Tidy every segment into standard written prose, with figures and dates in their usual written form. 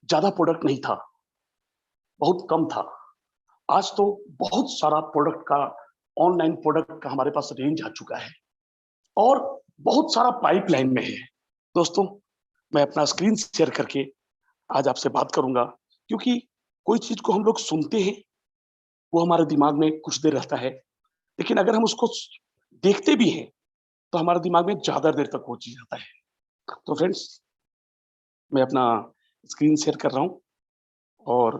ज्यादा प्रोडक्ट नहीं था, बहुत कम था। आज तो बहुत सारा प्रोडक्ट का, ऑनलाइन प्रोडक्ट का हमारे पास रेंज आ चुका है और बहुत सारा पाइपलाइन में है। दोस्तों, मैं अपना स्क्रीन शेयर करके आज आपसे बात करूंगा, क्योंकि कोई चीज को हम लोग सुनते हैं, वो हमारे दिमाग में कुछ देर रहता है, लेकिन अगर हम उसको देखते भी हैं तो हमारे दिमाग में ज्यादा देर तक वो चीज आता है। तो फ्रेंड्स, मैं अपना स्क्रीन शेयर कर रहा हूँ और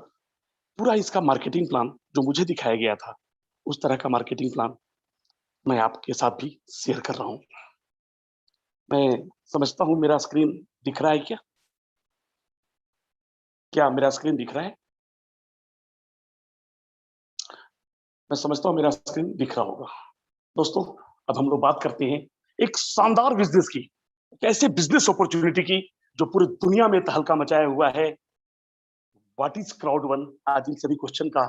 पूरा इसका मार्केटिंग प्लान जो मुझे दिखाया गया था, उस तरह का मार्केटिंग प्लान मैं आपके साथ भी शेयर कर रहा हूँ। मैं समझता हूँ मेरा स्क्रीन दिख रहा है क्या? क्या मेरा स्क्रीन दिख रहा है? मैं समझता हूँ मेरा स्क्रीन दिख रहा होगा। दोस्तों, अब हम लोग बात करते हैं एक शानदार बिजनेस की, कैसे बिजनेस अपॉर्चुनिटी की, जो पूरी दुनिया में तहलका मचाया हुआ है। What is crowd one? आज इन सभी क्वेश्चन का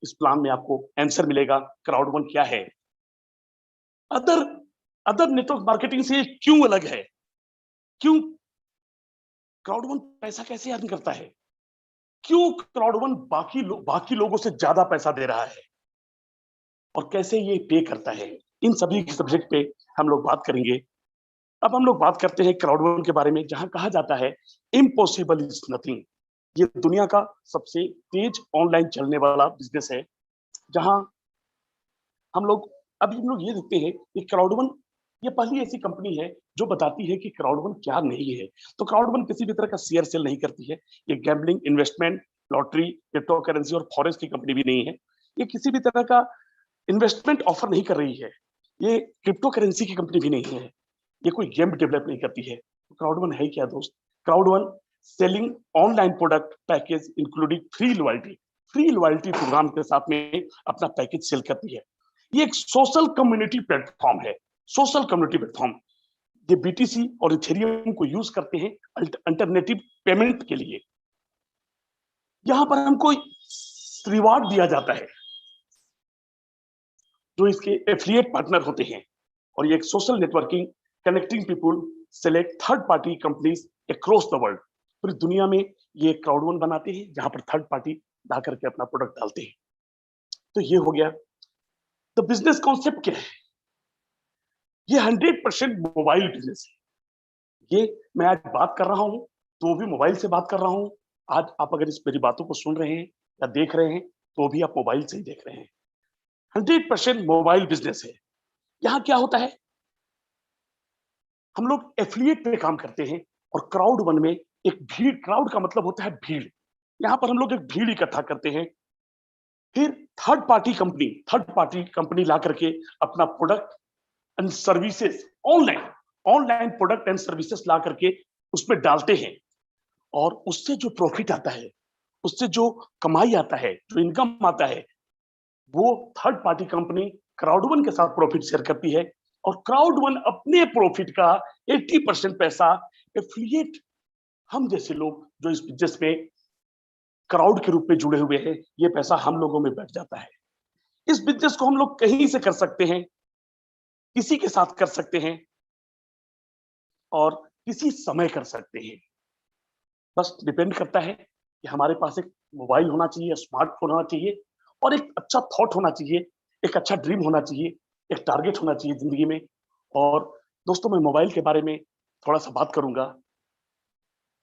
इस प्लान में आपको आंसर मिलेगा। क्राउड वन क्या है, अदर अदर नेटवर्क मार्केटिंग से क्यों अलग है, क्यों क्राउड वन पैसा कैसे अर्न करता है, क्यों क्राउड वन बाकी लोगों से ज्यादा पैसा दे रहा है और कैसे ये पे करता है। इन सभी सब्जेक्ट पे हम लोग बात करेंगे। अब हम लोग बात करते हैं क्राउड वन के बारे में, जहां कहा जाता है इम्पॉसिबल इज नथिंग। ये दुनिया का सबसे तेज ऑनलाइन चलने वाला बिजनेस है, जहां हम लोग अभी हम लोग ये देखते हैं कि क्राउड वन ये पहली ऐसी कंपनी है जो बताती है कि क्राउड वन क्या नहीं है। तो क्राउड वन किसी भी तरह का शेयर सेल नहीं करती है। ये gambling, investment, lottery, crypto currency और फॉरेक्स की कंपनी भी नहीं है। ये किसी भी तरह का इन्वेस्टमेंट ऑफर नहीं कर रही है। ये क्रिप्टो करेंसी की कंपनी भी नहीं है। ये कोई गेम डेवलप नहीं करती है। तो क्राउड वन है क्या दोस्त? Crowd one selling online product package including free loyalty program के साथ में अपना पैकेज सेल करती है। ये एक सोशल कम्युनिटी प्लेटफॉर्म है। सोशल कम्युनिटी प्लेटफॉर्म, ये बीटीसी और इथेरियम को यूज करते हैं अल्टरनेटिव पेमेंट के लिए। यहां पर हमको रिवार्ड दिया जाता है जो इसके एफिलिएट पार्टनर होते हैं। और ये एक social networking, connecting people, select third party companies across the world. पूरी दुनिया में ये क्राउड वन बनाते हैं, जहां पर थर्ड पार्टी ला करके अपना प्रोडक्ट डालते हैं। तो ये हो गया। तो बिजनेस कॉन्सेप्ट क्या है? ये 100% मोबाइल बिजनेस है। ये मैं आज बात कर रहा हूं तो भी मोबाइल से बात कर रहा हूं। आज आप अगर इस मेरी बातों को सुन रहे हैं या देख रहे हैं, तो भी आप मोबाइल से ही देख रहे हैं। 100% मोबाइल बिजनेस है। यहाँ क्या होता है, हम लोग एफिलिएट पे काम करते हैं और क्राउड वन में एक भीड़, क्राउड का मतलब होता है भीड़। यहाँ पर हम लोग एक भीड़ इकट्ठा करते हैं, फिर थर्ड पार्टी कंपनी ला करके अपना product and services, online online product and services ला करके उसमें डालते हैं। और उससे जो प्रॉफिट आता है, उससे जो कमाई आता है, जो इनकम आता है, वो third party company crowd one के साथ प्रॉफिट शेयर करती है। और क्राउड वन अपने प्रॉफिट का 80% पैसा एफिलिएट, हम जैसे लोग जो इस बिजनेस में क्राउड के रूप में जुड़े हुए हैं, ये पैसा हम लोगों में बैठ जाता है। इस बिजनेस को हम लोग कहीं से कर सकते हैं, किसी के साथ कर सकते हैं और किसी समय कर सकते हैं। बस डिपेंड करता है कि हमारे पास एक मोबाइल होना चाहिए, स्मार्टफोन होना चाहिए और एक अच्छा थॉट होना चाहिए, एक अच्छा ड्रीम होना चाहिए, एक टारगेट होना चाहिए जिंदगी में। और दोस्तों, मैं मोबाइल के बारे में थोड़ा सा बात करूंगा।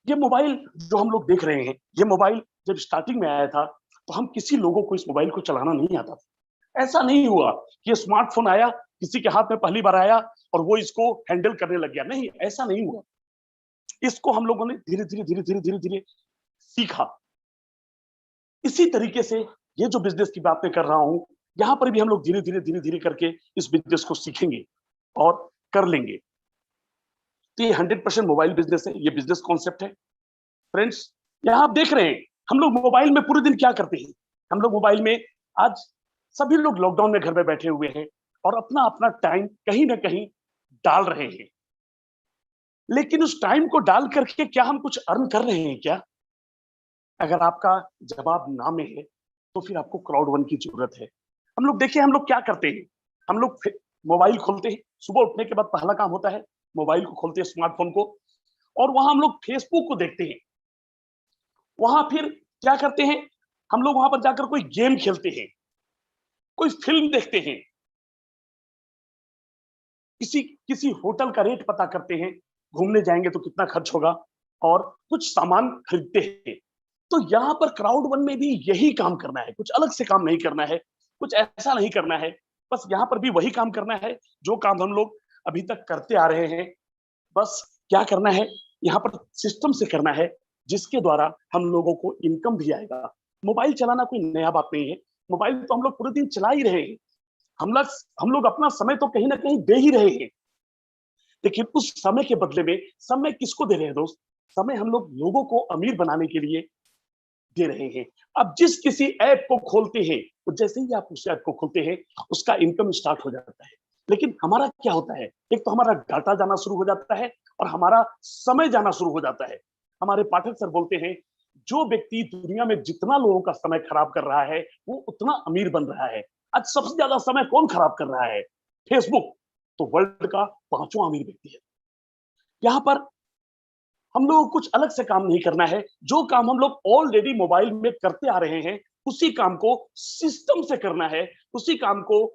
ये मोबाइल जो हम लोग देख रहे हैं, ये मोबाइल जब स्टार्टिंग में आया था, तो हम किसी लोगों को इस मोबाइल को चलाना नहीं आता था। ऐसा नहीं हुआ कि स्मार्टफोन आया, किसी के हाथ में पहली बार आया और वो इसको हैंडल करने लग गया। नहीं, ऐसा नहीं हुआ। इसको हम लोगों ने धीरे धीरे सीखा। इसी तरीके से ये जो बिजनेस की बात मैं कर रहा हूं, यहां पर भी हम लोग धीरे धीरे करके इस बिजनेस को सीखेंगे और कर लेंगे। तो ये 100% मोबाइल बिजनेस है, ये बिजनेस कॉन्सेप्ट है। फ्रेंड्स, यहाँ आप देख रहे हैं हम लोग मोबाइल में पूरे दिन क्या करते हैं। हम लोग मोबाइल में आज सभी लोग लॉकडाउन में घर में बैठे हुए हैं और अपना अपना टाइम कहीं ना कहीं डाल रहे हैं। लेकिन उस टाइम को डाल करके क्या हम कुछ अर्न कर रहे हैं क्या? अगर आपका जवाब ना में है, तो फिर आपको क्राउड वन की जरूरत है। हम लोग देखिए, हम लोग क्या करते हैं। हम लोग मोबाइल खोलते हैं, सुबह उठने के बाद पहला काम होता है मोबाइल को खोलते हैं, स्मार्टफोन को, और वहां हम लोग फेसबुक को देखते हैं। वहां फिर क्या करते हैं, हम लोग वहां पर जाकर कोई गेम खेलते हैं, कोई फिल्म देखते हैं, किसी किसी होटल का रेट पता करते हैं, घूमने जाएंगे तो कितना खर्च होगा, और कुछ सामान खरीदते हैं। तो यहाँ पर क्राउड वन में भी यही काम करना है, कुछ अलग से काम नहीं करना है, कुछ ऐसा नहीं करना है। बस यहाँ पर भी वही काम करना है जो काम हम लोग अभी तक करते आ रहे हैं। बस क्या करना है, यहाँ पर सिस्टम से करना है, जिसके द्वारा हम लोगों को इनकम भी आएगा। मोबाइल चलाना कोई नया बात नहीं है, मोबाइल तो हम लोग पूरे दिन चला ही रहे हैं। हम लोग हम लोग अपना समय तो कहीं ना कहीं दे ही रहे हैं, लेकिन उस समय के बदले में समय किसको दे रहे हैं दोस्त? समय हम लोग लोगों को अमीर बनाने के लिए दे रहे हैं। अब जिस किसी ऐप को खोलते हैं, तो जैसे ही आप उस ऐप को खोलते हैं, उसका इनकम स्टार्ट हो जाता है। लेकिन हमारा क्या होता है, एक तो हमारा डाटा जाना शुरू हो जाता है और हमारा समय जाना शुरू हो जाता है। हमारे पाठक सर बोलते हैं, जो व्यक्ति दुनिया में जितना लोगों का समय खराब कर रहा है, वो उतना अमीर बन रहा है। आज सबसे ज्यादा समय कौन खराब कर रहा है? फेसबुक। तो वर्ल्ड का पांचवा अमीर व्यक्ति है। यहाँ पर हम लोगों को कुछ अलग से काम नहीं करना है, जो काम हम लोग ऑलरेडी मोबाइल में करते आ रहे हैं, उसी काम को सिस्टम से करना है, उसी काम को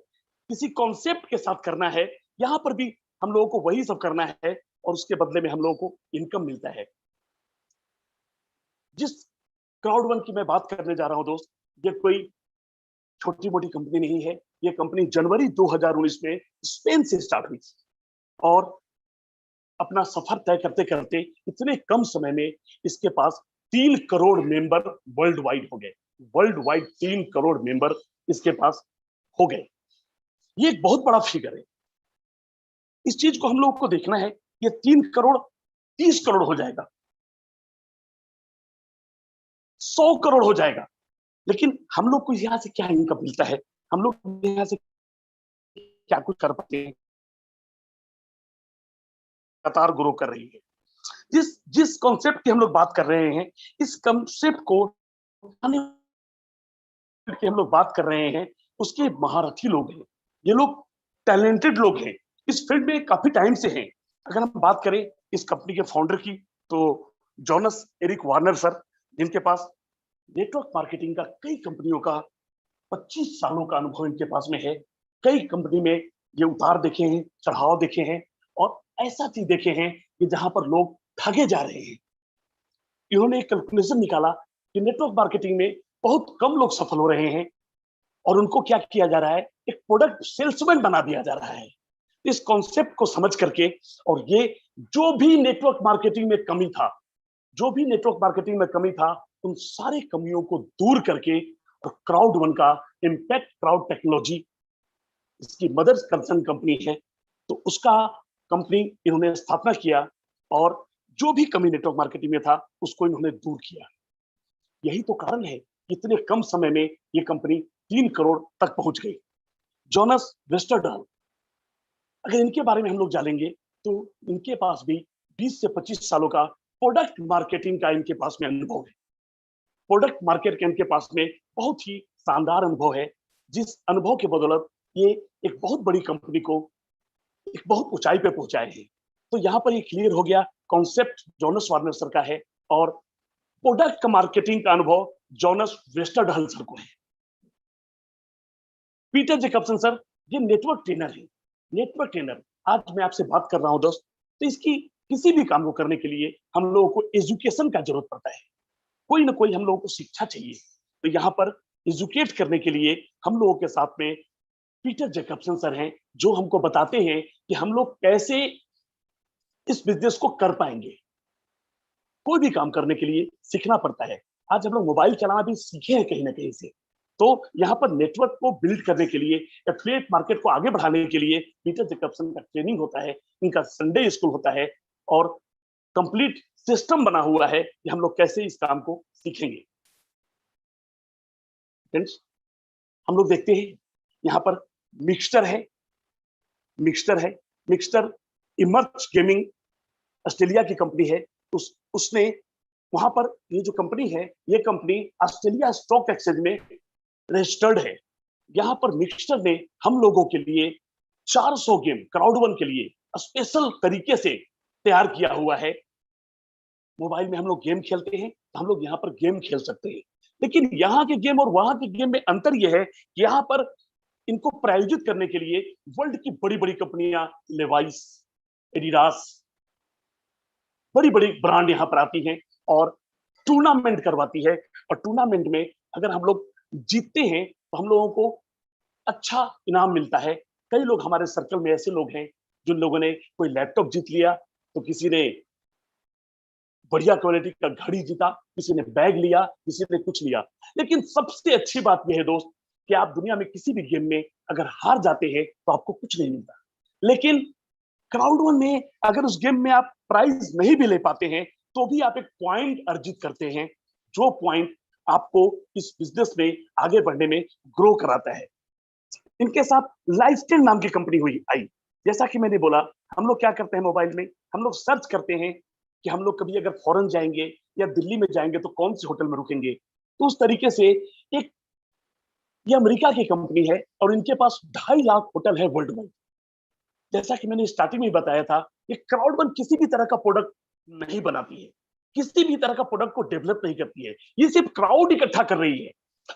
किसी कॉन्सेप्ट के साथ करना है। यहाँ पर भी हम लोगों को वही सब करना है, और उसके बदले में हम लोगों को इनकम मिलता है। जिस क्राउड वन की मैं बात करने जा रहा हूं दोस्त, ये कोई छोटी मोटी कंपनी नहीं है। ये कंपनी जनवरी 2019 में स्पेन से स्टार्ट हुई, और अपना सफर तय करते करते इतने कम समय में इसके पास 3 करोड़ मेंबर वर्ल्ड वाइड हो गए। वर्ल्ड वाइड 3 करोड़ मेंबर इसके पास हो गए। ये एक बहुत बड़ा फिगर है। इस चीज को हम लोग को देखना है। ये 3 करोड़ 30 करोड़ हो जाएगा, 100 करोड़ हो जाएगा। लेकिन हम लोग को यहाँ से क्या इनकम मिलता है, हम लोग यहाँ से क्या कुछ कर पाते हैं? लगातार ग्रो कर रही है। जिस जिस कॉन्सेप्ट की हम लोग बात कर रहे हैं, इस कॉन्सेप्ट को की हम लोग बात कर रहे हैं, उसके महारथी लोग हैं। ये लोग टैलेंटेड लोग हैं, इस फील्ड में काफी टाइम से हैं। अगर हम बात करें इस कंपनी के फाउंडर की, तो जॉनस एरिक वार्नर सर, जिनके पास नेटवर्क मार्केटिंग का कई कंपनियों का 25 सालों का अनुभव इनके पास में है। कई कंपनी में ये उतार देखे हैं, चढ़ाव देखे हैं, और ऐसा चीज देखे हैं कि जहां पर लोग ठगे जा रहे हैं। इन्होंने एक कैलकुलेशन निकाला कि नेटवर्क मार्केटिंग में बहुत कम लोग सफल हो रहे हैं, और उनको क्या किया जा रहा है, एक प्रोडक्ट सेल्समैन बना दिया जा रहा है। इस कॉन्सेप्ट को समझ करके, और ये जो भी नेटवर्क मार्केटिंग में कमी था, जो भी नेटवर्क मार्केटिंग में कमी था, उन सारे कमियों को दूर करके, और क्राउड वन का इम्पैक्ट क्राउड टेक्नोलॉजी इसकी मदर कंसर्न कंपनी है, तो उसका कंपनी इन्होंने स्थापना किया, और जो भी कमी नेटवर्क मार्केटिंग में था, उसको इन्होंने दूर किया। यही तो कारण है कि इतने कम समय में ये कंपनी 3 करोड़ तक पहुंच गई। जॉनस वेस्टरडॉल, अगर इनके बारे में हम लोग जानेंगे, तो इनके पास भी 20 से 25 सालों का प्रोडक्ट मार्केटिंग का इनके पास में अनुभव है। प्रोडक्ट मार्केट के इनके पास में बहुत ही शानदार अनुभव है, जिस अनुभव के बदौलत ये एक बहुत बड़ी कंपनी को एक बहुत ऊंचाई पे पहुंचाए हैं। तो यहाँ पर ये क्लियर हो गया, कॉन्सेप्ट जॉनस वार्नर सर का है, और प्रोडक्ट मार्केटिंग का अनुभव जॉनस वेस्टरडॉल सर को है। पीटर जेकब्सन सर, ये नेटवर्क ट्रेनर है। नेटवर्क ट्रेनर, आज मैं आपसे बात कर रहा हूं दोस्त, तो इसकी किसी भी काम को करने के लिए हम लोगों को एजुकेशन का जरूरत पड़ता है। कोई ना कोई हम लोगों को शिक्षा चाहिए। तो यहाँ पर एजुकेट करने के लिए हम लोगों के साथ में पीटर जेकब्सन सर हैं, जो हमको बताते हैं कि हम लोग कैसे इस बिजनेस को कर पाएंगे। कोई भी काम करने के लिए सीखना पड़ता है। आज हम लोग मोबाइल चलाना भी सीखे हैं कहीं ना कहीं से। तो यहाँ पर नेटवर्क को बिल्ड करने के लिए, एफिलिएट मार्केट को आगे बढ़ाने के लिए पीटर जेकब्सन का ट्रेनिंग होता है, इनका संडे स्कूल होता है, और कंप्लीट सिस्टम बना हुआ है कि हम लोग कैसे इस काम को सीखेंगे। फ्रेंड्स, हम लोग देखते हैं यहाँ पर मिक्सचर है। मिक्सचर है, मिक्सचर इमर्ज गेमिंग ऑस्ट्रेलिया की कंपनी है। उसने वहां पर, ये जो कंपनी है, ये कंपनी ऑस्ट्रेलिया स्टॉक एक्सचेंज में रजिस्टर्ड है। यहाँ पर मिक्सचर ने हम लोगों के लिए 400 गेम क्राउड वन के लिए स्पेशल तरीके से तैयार किया हुआ है। मोबाइल में हम लोग गेम खेलते हैं तो हम लोग यहाँ पर गेम खेल सकते हैं। लेकिन यहाँ के गेम और वहां के गेम में अंतर यह है कि यहाँ पर इनको प्रायोजित करने के लिए वर्ल्ड की बड़ी बड़ी कंपनियां, लेवाइस, एडिडास, बड़ी बड़ी ब्रांड यहाँ पर आती हैं और टूर्नामेंट करवाती है। और टूर्नामेंट में अगर हम लोग जीतते हैं तो हम लोगों को अच्छा इनाम मिलता है। कई लोग हमारे सर्कल में ऐसे लोग हैं जिन लोगों ने कोई लैपटॉप जीत लिया, तो किसी ने बढ़िया क्वालिटी का घड़ी जीता, किसी ने बैग लिया, किसी ने कुछ लिया। लेकिन सबसे अच्छी बात यह है दोस्त कि आप दुनिया में किसी भी गेम में अगर हार जाते हैं तो आपको कुछ नहीं मिलता। लेकिन क्राउड वन में अगर उस गेम में आप प्राइज नहीं भी ले पाते हैं तो भी आप एक पॉइंट अर्जित करते हैं, जो पॉइंट आपको इस बिजनेस में आगे बढ़ने में ग्रो कराता है। इनके साथ लाइफस्टाइल नाम की कंपनी हुई आई। जैसा कि मैंने बोला, हम लोग क्या करते हैं मोबाइल में, हम लोग सर्च करते हैं कि हम लोग कभी अगर फॉरेन जाएंगे या दिल्ली में जाएंगे तो कौन सी होटल में रुकेंगे। तो उस तरीके से एक ये अमेरिका की कंपनी है और इनके पास 2.5 लाख होटल है वर्ल्ड वाइड। जैसा कि मैंने स्टार्टिंग में बताया था, ये क्राउड वन किसी भी तरह का प्रोडक्ट नहीं बनाती है, किसी भी तरह का प्रोडक्ट को डेवलप नहीं करती है। ये सिर्फ क्राउड इकट्ठा कर रही है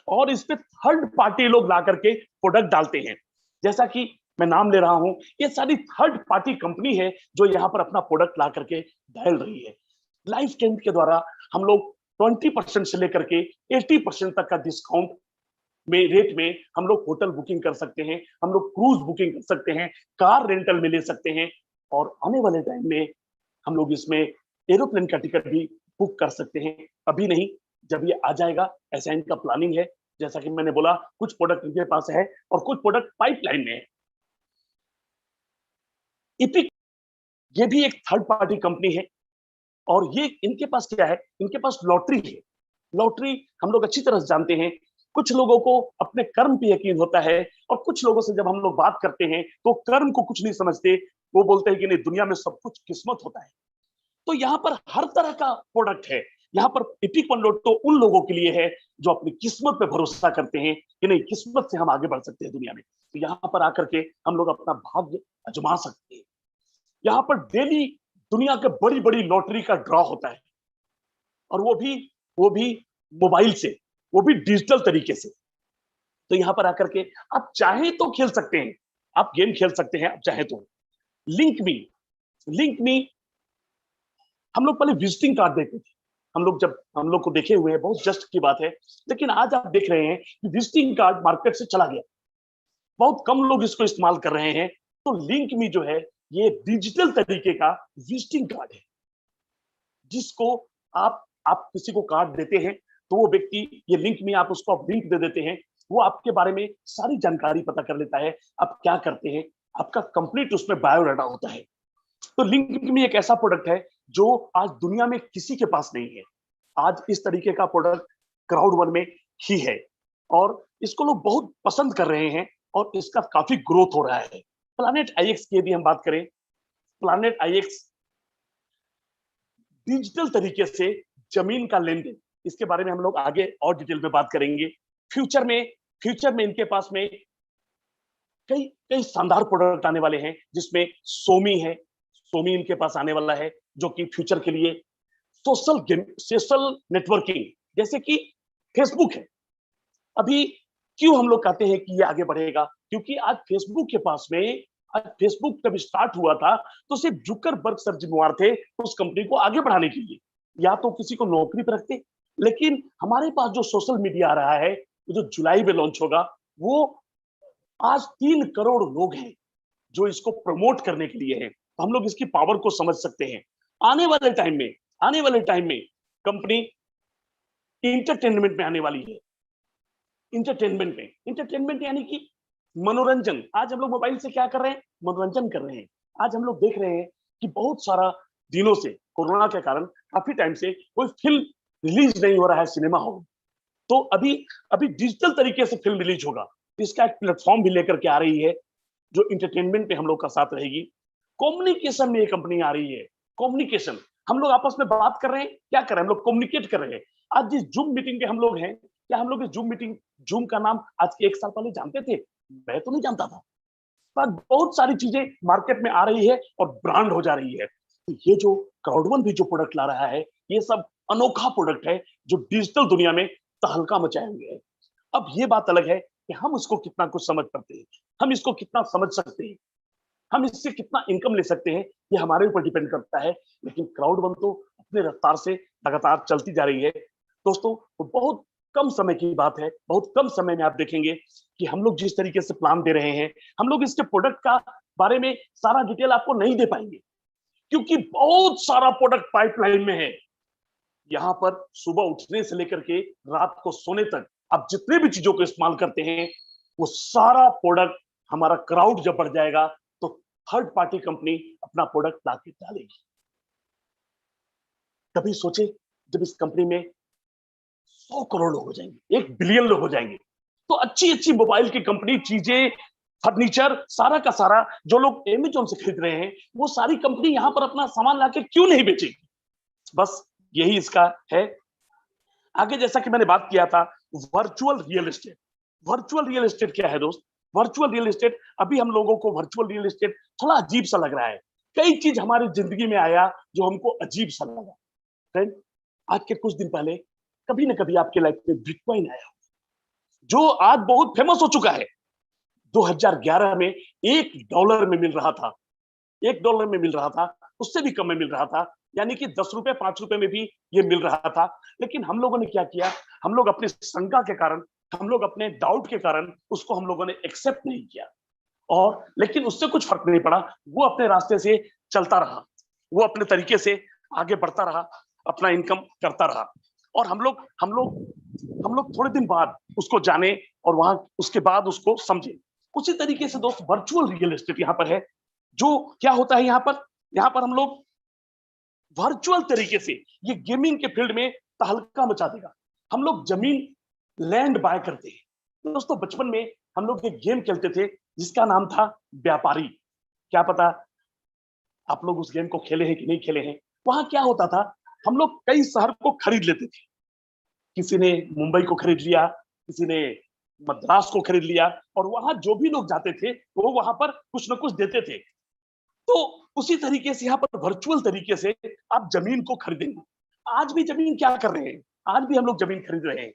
और इस पे थर्ड पार्टी लोग ला करके प्रोडक्ट डालते हैं। जैसा कि मैं नाम ले रहा हूं, ये सारी थर्ड पार्टी कंपनी है जो यहाँ पर अपना प्रोडक्ट ला करके डाल रही है। लाइफ टेंट के द्वारा हम लोग 20% से लेकर के 80% तक का डिस्काउंट में रेट में हम लोग होटल बुकिंग कर सकते हैं, हम लोग क्रूज बुकिंग कर सकते हैं, कार रेंटल में ले सकते हैं और आने वाले टाइम में हम लोग इसमें एरोप्लेन का टिकट भी बुक कर सकते हैं। अभी नहीं, जब ये आ जाएगा, ऐसा इनका प्लानिंग है। जैसा कि मैंने बोला, कुछ प्रोडक्ट इनके पास है और कुछ प्रोडक्ट पाइपलाइन में है। इपिक, ये भी एक थर्ड पार्टी कंपनी है और ये इनके पास क्या है, इनके पास लॉटरी है। लॉटरी हम लोग अच्छी तरह से जानते हैं। कुछ लोगों को अपने कर्म पे यकीन होता है और कुछ लोगों से जब हम लोग बात करते हैं तो कर्म को कुछ नहीं समझते, वो बोलते हैं कि नहीं, दुनिया में सब कुछ किस्मत होता है। तो यहाँ पर हर तरह का प्रोडक्ट है। यहाँ पर इपिक वन लोड तो उन लोगों के लिए है जो अपनी किस्मत पे भरोसा करते हैं कि नहीं, किस्मत से हम आगे बढ़ सकते हैं दुनिया में। तो यहाँ पर आकर के हम लोग अपना भाग्य आजमा सकते हैं। यहाँ पर डेली दुनिया के बड़ी बड़ी लॉटरी का ड्रॉ होता है और वो भी मोबाइल से, वो भी डिजिटल तरीके से। तो यहाँ पर आकर के आप चाहे तो खेल सकते हैं, आप गेम खेल सकते हैं, आप चाहे तो। लिंक मी हम लोग पहले विजिटिंग कार्ड देते थे। हम लोग को देखे हुए हैं, बहुत जस्ट की बात है। लेकिन आज आप देख रहे हैं कि विजिटिंग कार्ड मार्केट से चला गया, बहुत कम लोग इसको इस्तेमाल कर रहे हैं। तो लिंक मी जो है, ये डिजिटल तरीके का विजिटिंग कार्ड है, जिसको आप किसी को कार्ड देते हैं तो वो व्यक्ति, ये लिंक में आप उसको लिंक दे देते हैं, वो आपके बारे में सारी जानकारी पता कर लेता है, आप क्या करते हैं, आपका कंप्लीट उसमें बायोडाटा होता है। तो लिंक में एक ऐसा प्रोडक्ट है जो आज दुनिया में किसी के पास नहीं है। आज इस तरीके का प्रोडक्ट क्राउड वन में ही है और इसको लोग बहुत पसंद कर रहे हैं और इसका काफी ग्रोथ हो रहा है। प्लैनेट आईएक्स की यदि हम बात करें, प्लैनेट आईएक्स डिजिटल तरीके से जमीन का लेन देन, इसके बारे में हम लोग आगे और डिटेल में बात करेंगे। फ्यूचर में इनके पास में कई कई शानदार प्रोडक्ट आने वाले हैं, जिसमें सोमी इनके पास आने वाला है, जो कि फ्यूचर के लिए सोशल नेटवर्किंग, जैसे कि फेसबुक है। अभी क्यों हम लोग कहते हैं कि ये आगे बढ़ेगा, क्योंकि आज फेसबुक के पास में, आज फेसबुक जब स्टार्ट हुआ था तो सिर्फ जुकरबर्ग सर जिम्मेवार थे उस कंपनी को आगे बढ़ाने के लिए, या तो किसी को नौकरी पर रखते। लेकिन हमारे पास जो सोशल मीडिया आ रहा है, जो जुलाई में लॉन्च होगा, वो आज 3 करोड़ लोग हैं जो इसको प्रमोट करने के लिए हैं। तो हम लोग इसकी पावर को समझ सकते हैं। आने वाले टाइम में कंपनी इंटरटेनमेंट में आने वाली है। इंटरटेनमेंट यानी कि मनोरंजन। आज हम लोग मोबाइल से क्या कर रहे हैं, मनोरंजन कर रहे हैं। आज हम लोग देख रहे हैं कि बहुत सारा दिनों से, कोरोना के कारण काफी टाइम से कोई फिल्म रिलीज नहीं हो रहा है सिनेमा हॉल। तो अभी अभी डिजिटल तरीके से फिल्म रिलीज होगा। इसका एक प्लेटफॉर्म भी लेकर के आ रही है जो इंटरटेनमेंट पे हम लोग का साथ रहेगी। कम्युनिकेशन में ये कंपनी आ रही है। कम्युनिकेशन, हम लोग आपस में बात कर रहे हैं, क्या कर रहे हैं, हम लोग कम्युनिकेट कर रहे हैं। आज जिस जूम मीटिंग पे हम लोग हैं, क्या हम लोग इस जूम का नाम आज के 1 साल पहले जानते थे? मैं तो नहीं जानता था। पर बहुत सारी चीजें मार्केट में आ रही है और ब्रांड हो जा रही है। तो ये जो क्राउड वन भी जो प्रोडक्ट ला रहा है, ये सब अनोखा प्रोडक्ट है जो डिजिटल दुनिया में तहलका मचाए हुए है। अब ये बात अलग है कि हम इसको कितना कुछ समझ पाते हैं, हम इसको कितना समझ सकते हैं, हम इससे कितना इनकम ले सकते हैं, ये हमारे ऊपर डिपेंड करता है। लेकिन क्राउड वन तो अपने रफ्तार से लगातार चलती जा रही है। दोस्तों, वो बहुत कम समय की बात है, बहुत कम समय में आप देखेंगे कि हम लोग जिस तरीके से प्लान दे रहे हैं, हम लोग इसके प्रोडक्ट का बारे में सारा डिटेल आपको नहीं दे पाएंगे, क्योंकि बहुत सारा प्रोडक्ट पाइपलाइन में है। यहाँ पर सुबह उठने से लेकर के रात को सोने तक आप जितने भी चीजों को इस्तेमाल करते हैं, वो सारा प्रोडक्ट, हमारा क्राउड जब बढ़ जाएगा तो थर्ड पार्टी कंपनी अपना प्रोडक्ट लाके डालेगी। कभी सोचे जब इस कंपनी में 100 करोड़ लोग हो जाएंगे, 1 बिलियन लोग हो जाएंगे, तो अच्छी अच्छी मोबाइल की कंपनी, चीजें, फर्नीचर, सारा का सारा जो लोग अमेजोन से खरीद रहे हैं, वो सारी कंपनी यहां पर अपना सामान लाके क्यों नहीं बेचेगी? बस यही इसका है। आगे जैसा कि मैंने बात किया था, virtual real estate. Virtual real estate क्या है दोस्त? वर्चुअल रियल एस्टेट, अभी हम लोगों को वर्चुअल रियल एस्टेट थोड़ा अजीब सा लग रहा है। कई चीज हमारी जिंदगी में आया जो हमको अजीब सा लगा। फ्रेंड, आज के कुछ दिन पहले कभी ना कभी आपके लाइफ में बिटकॉइन आया, जो आज बहुत फेमस हो चुका है। 2011 में $1 में मिल रहा था, $1 में मिल रहा था, उससे भी कम में मिल रहा था, यानी कि 10 रुपए, 5 रुपए में भी ये मिल रहा था। लेकिन हम लोगों ने क्या किया? हम लोग अपनी शंका के कारण, हम लोग अपने डाउट के कारण उसको हम लोगों ने एक्सेप्ट नहीं किया, और लेकिन उससे कुछ फर्क नहीं पड़ा। वो अपने रास्ते से चलता रहा, वो अपने तरीके से आगे बढ़ता रहा, अपना इनकम करता रहा। और हम लोग थोड़े दिन बाद उसको जाने और वहां उसके बाद उसको समझे। उसी तरीके से दोस्त वर्चुअल रियल एस्टेट यहाँ पर है। जो क्या होता है यहाँ पर हम लोग वर्चुअल तरीके से, ये गेमिंग के फील्ड में तहलका मचा देगा। हम लोग जमीन, लैंड बाय करते हैं। दोस्तों, बचपन में हम लोग एक गेम खेलते थे जिसका नाम था व्यापारी। क्या पता आप लोग उस गेम को खेले हैं कि नहीं खेले हैं? वहां क्या होता था, हम लोग कई शहर को खरीद लेते थे। किसी ने मुंबई को खरीद लिया, किसी ने मद्रास को खरीद लिया, और वहां जो भी लोग जाते थे वो वहां पर कुछ ना कुछ देते थे। तो उसी तरीके से यहाँ पर वर्चुअल तरीके से आप जमीन को खरीदेंगे। आज भी जमीन क्या कर रहे हैं, आज भी हम लोग जमीन खरीद रहे हैं।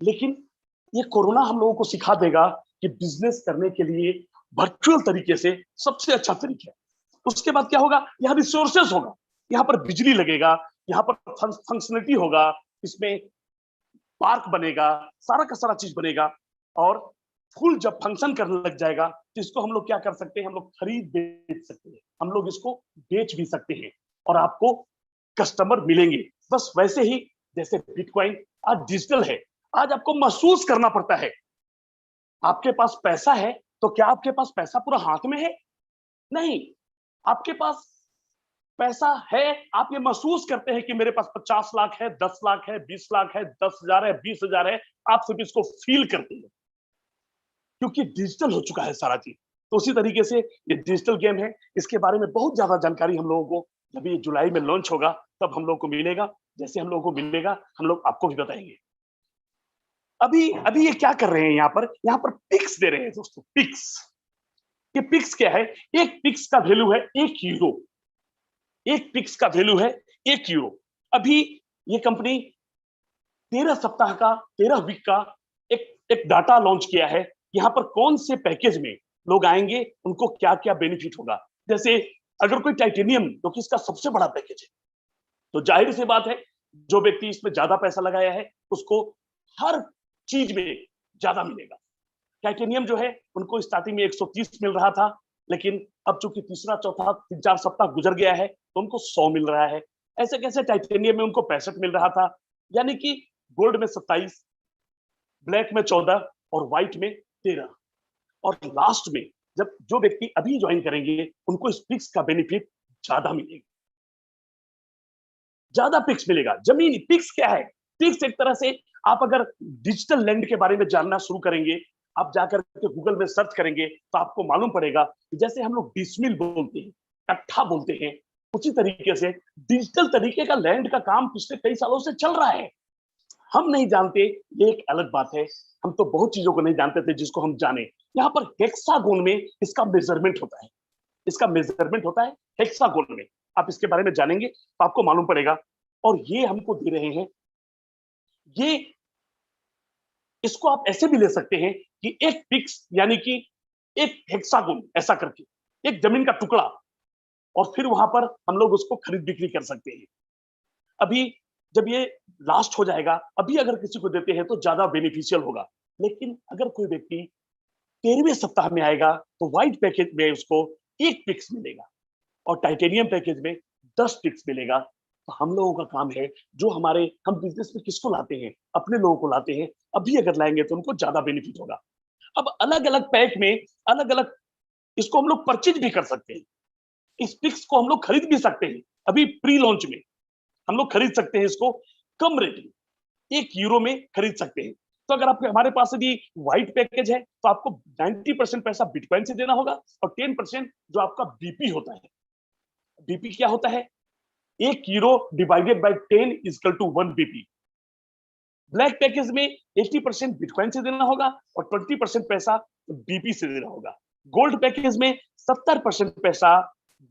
लेकिन ये कोरोना हम लोगों को सिखा देगा कि बिजनेस करने के लिए वर्चुअल तरीके से सबसे अच्छा तरीका है। उसके बाद क्या होगा? यहाँ रिसोर्सेस होगा, यहाँ पर बिजली लगेगा, यहाँ पर फंक्शनलिटी होगा, इसमें पार्क बनेगा, सारा का सारा चीज बनेगा। और फुल जब फंक्शन करने लग जाएगा तो इसको हम लोग क्या कर सकते हैं? हम लोग खरीद बेच सकते हैं, हम लोग इसको बेच भी सकते हैं, और आपको कस्टमर मिलेंगे। बस वैसे ही जैसे बिटकॉइन आज डिजिटल है, आज आपको महसूस करना पड़ता है। आपके पास पैसा है तो क्या आपके पास पैसा पूरा हाथ में है? नहीं, आपके पास पैसा है, आप ये महसूस करते हैं कि मेरे पास 50 लाख है, 10 लाख है, 20 लाख है, 10,000 है, 20,000 है। आप सिर्फ इसको फील करते हैं, क्योंकि डिजिटल हो चुका है सारा चीज। तो उसी तरीके से ये डिजिटल गेम है, इसके बारे में बहुत ज्यादा जानकारी हम लोगों को जब ये जुलाई में लॉन्च होगा तब हम लोग को मिलेगा। जैसे हम लोगों को मिलेगा हम लोग आपको भी बताएंगे। अभी अभी ये क्या कर रहे हैं? यहाँ पर पिक्स दे रहे हैं दोस्तों, पिक्स। ये पिक्स क्या है? एक पिक्स का वैल्यू है 1 यूरो। एक पिक्स का वैल्यू है 1 यूरो। अभी ये कंपनी 13 सप्ताह का, 13 वीक का एक डाटा लॉन्च किया है। यहाँ पर कौन से पैकेज में लोग आएंगे, उनको क्या क्या बेनिफिट होगा। जैसे अगर कोई टाइटेनियम, जो कि इसका सबसे बड़ा पैकेज है, तो जाहिर सी बात है जो व्यक्ति इसमें ज्यादा पैसा लगाया है उसको हर चीज में ज्यादा मिलेगा। टाइटेनियम जो है उनको स्टार्टिंग में 130 मिल रहा था, लेकिन अब चूंकि तीसरा, चौथा, 3-4 सप्ताह गुजर गया है तो उनको 100 मिल रहा है। ऐसे कैसे टाइटेनियम में उनको 65 मिल रहा था, यानी कि गोल्ड में 27, ब्लैक में 14 और व्हाइट में 13। और लास्ट में जब जो व्यक्ति अभी ज्वाइन करेंगे उनको इस पिक्स का बेनिफिट ज्यादा मिलेगा, ज्यादा पिक्स मिलेगा। जमीन पिक्स क्या है? पिक्स एक तरह से, आप अगर डिजिटल लैंड के बारे में जानना शुरू करेंगे, आप जाकर के गूगल में सर्च करेंगे तो आपको मालूम पड़ेगा कि जैसे हम लोग डिसमिल बोलते हैं, कट्ठा बोलते हैं, उसी तरीके से डिजिटल तरीके का लैंड का काम पिछले कई सालों से चल रहा है। हम नहीं जानते, ये एक अलग बात है। हम तो बहुत चीजों को नहीं जानते थे जिसको हम जाने। यहाँ पर हेक्सागोन में इसका मेजरमेंट होता है, इसका मेजरमेंट होता है हेक्सागोन में। आप इसके बारे में जानेंगे तो आपको मालूम पड़ेगा। और ये हमको दे रहे हैं, ये इसको आप ऐसे भी ले सकते हैं कि एक पिक्स यानी कि एक हेक्सागोन ऐसा करके, एक जमीन का टुकड़ा, और फिर वहां पर हम लोग उसको खरीद बिक्री कर सकते हैं। अभी जब ये लास्ट हो जाएगा, अभी अगर किसी को देते हैं तो ज्यादा बेनिफिशियल होगा। लेकिन अगर कोई व्यक्ति 13वें सप्ताह में आएगा तो व्हाइट पैकेज में उसको एक पिक्स मिलेगा और टाइटेनियम पैकेज में 10 पिक्स मिलेगा। तो हम लोगों का काम है, जो हमारे हम बिजनेस में किसको लाते हैं, अपने लोगों को लाते हैं, अभी अगर लाएंगे तो उनको ज्यादा बेनिफिट होगा। अब अलग अलग पैक में अलग अलग इसको हम लोग परचेज भी कर सकते हैं, इस पिक्स को हम लोग खरीद भी सकते हैं। अभी प्री लॉन्च में हम लोग खरीद सकते हैं इसको कम रेट में, 1 यूरो में खरीद सकते हैं। तो अगर आपके हमारे पास भी व्हाइट पैकेज है तो आपको 90% पैसा बिटकॉइन से देना होगा और 10% जो आपका बीपी होता है। बीपी क्या होता है? 1 euro divided by 10 equal to 1 BP. Black package में 80% बिटकॉइन से देना होगा और 20% पैसा बीपी से देना होगा। गोल्ड पैकेज में 70% पैसा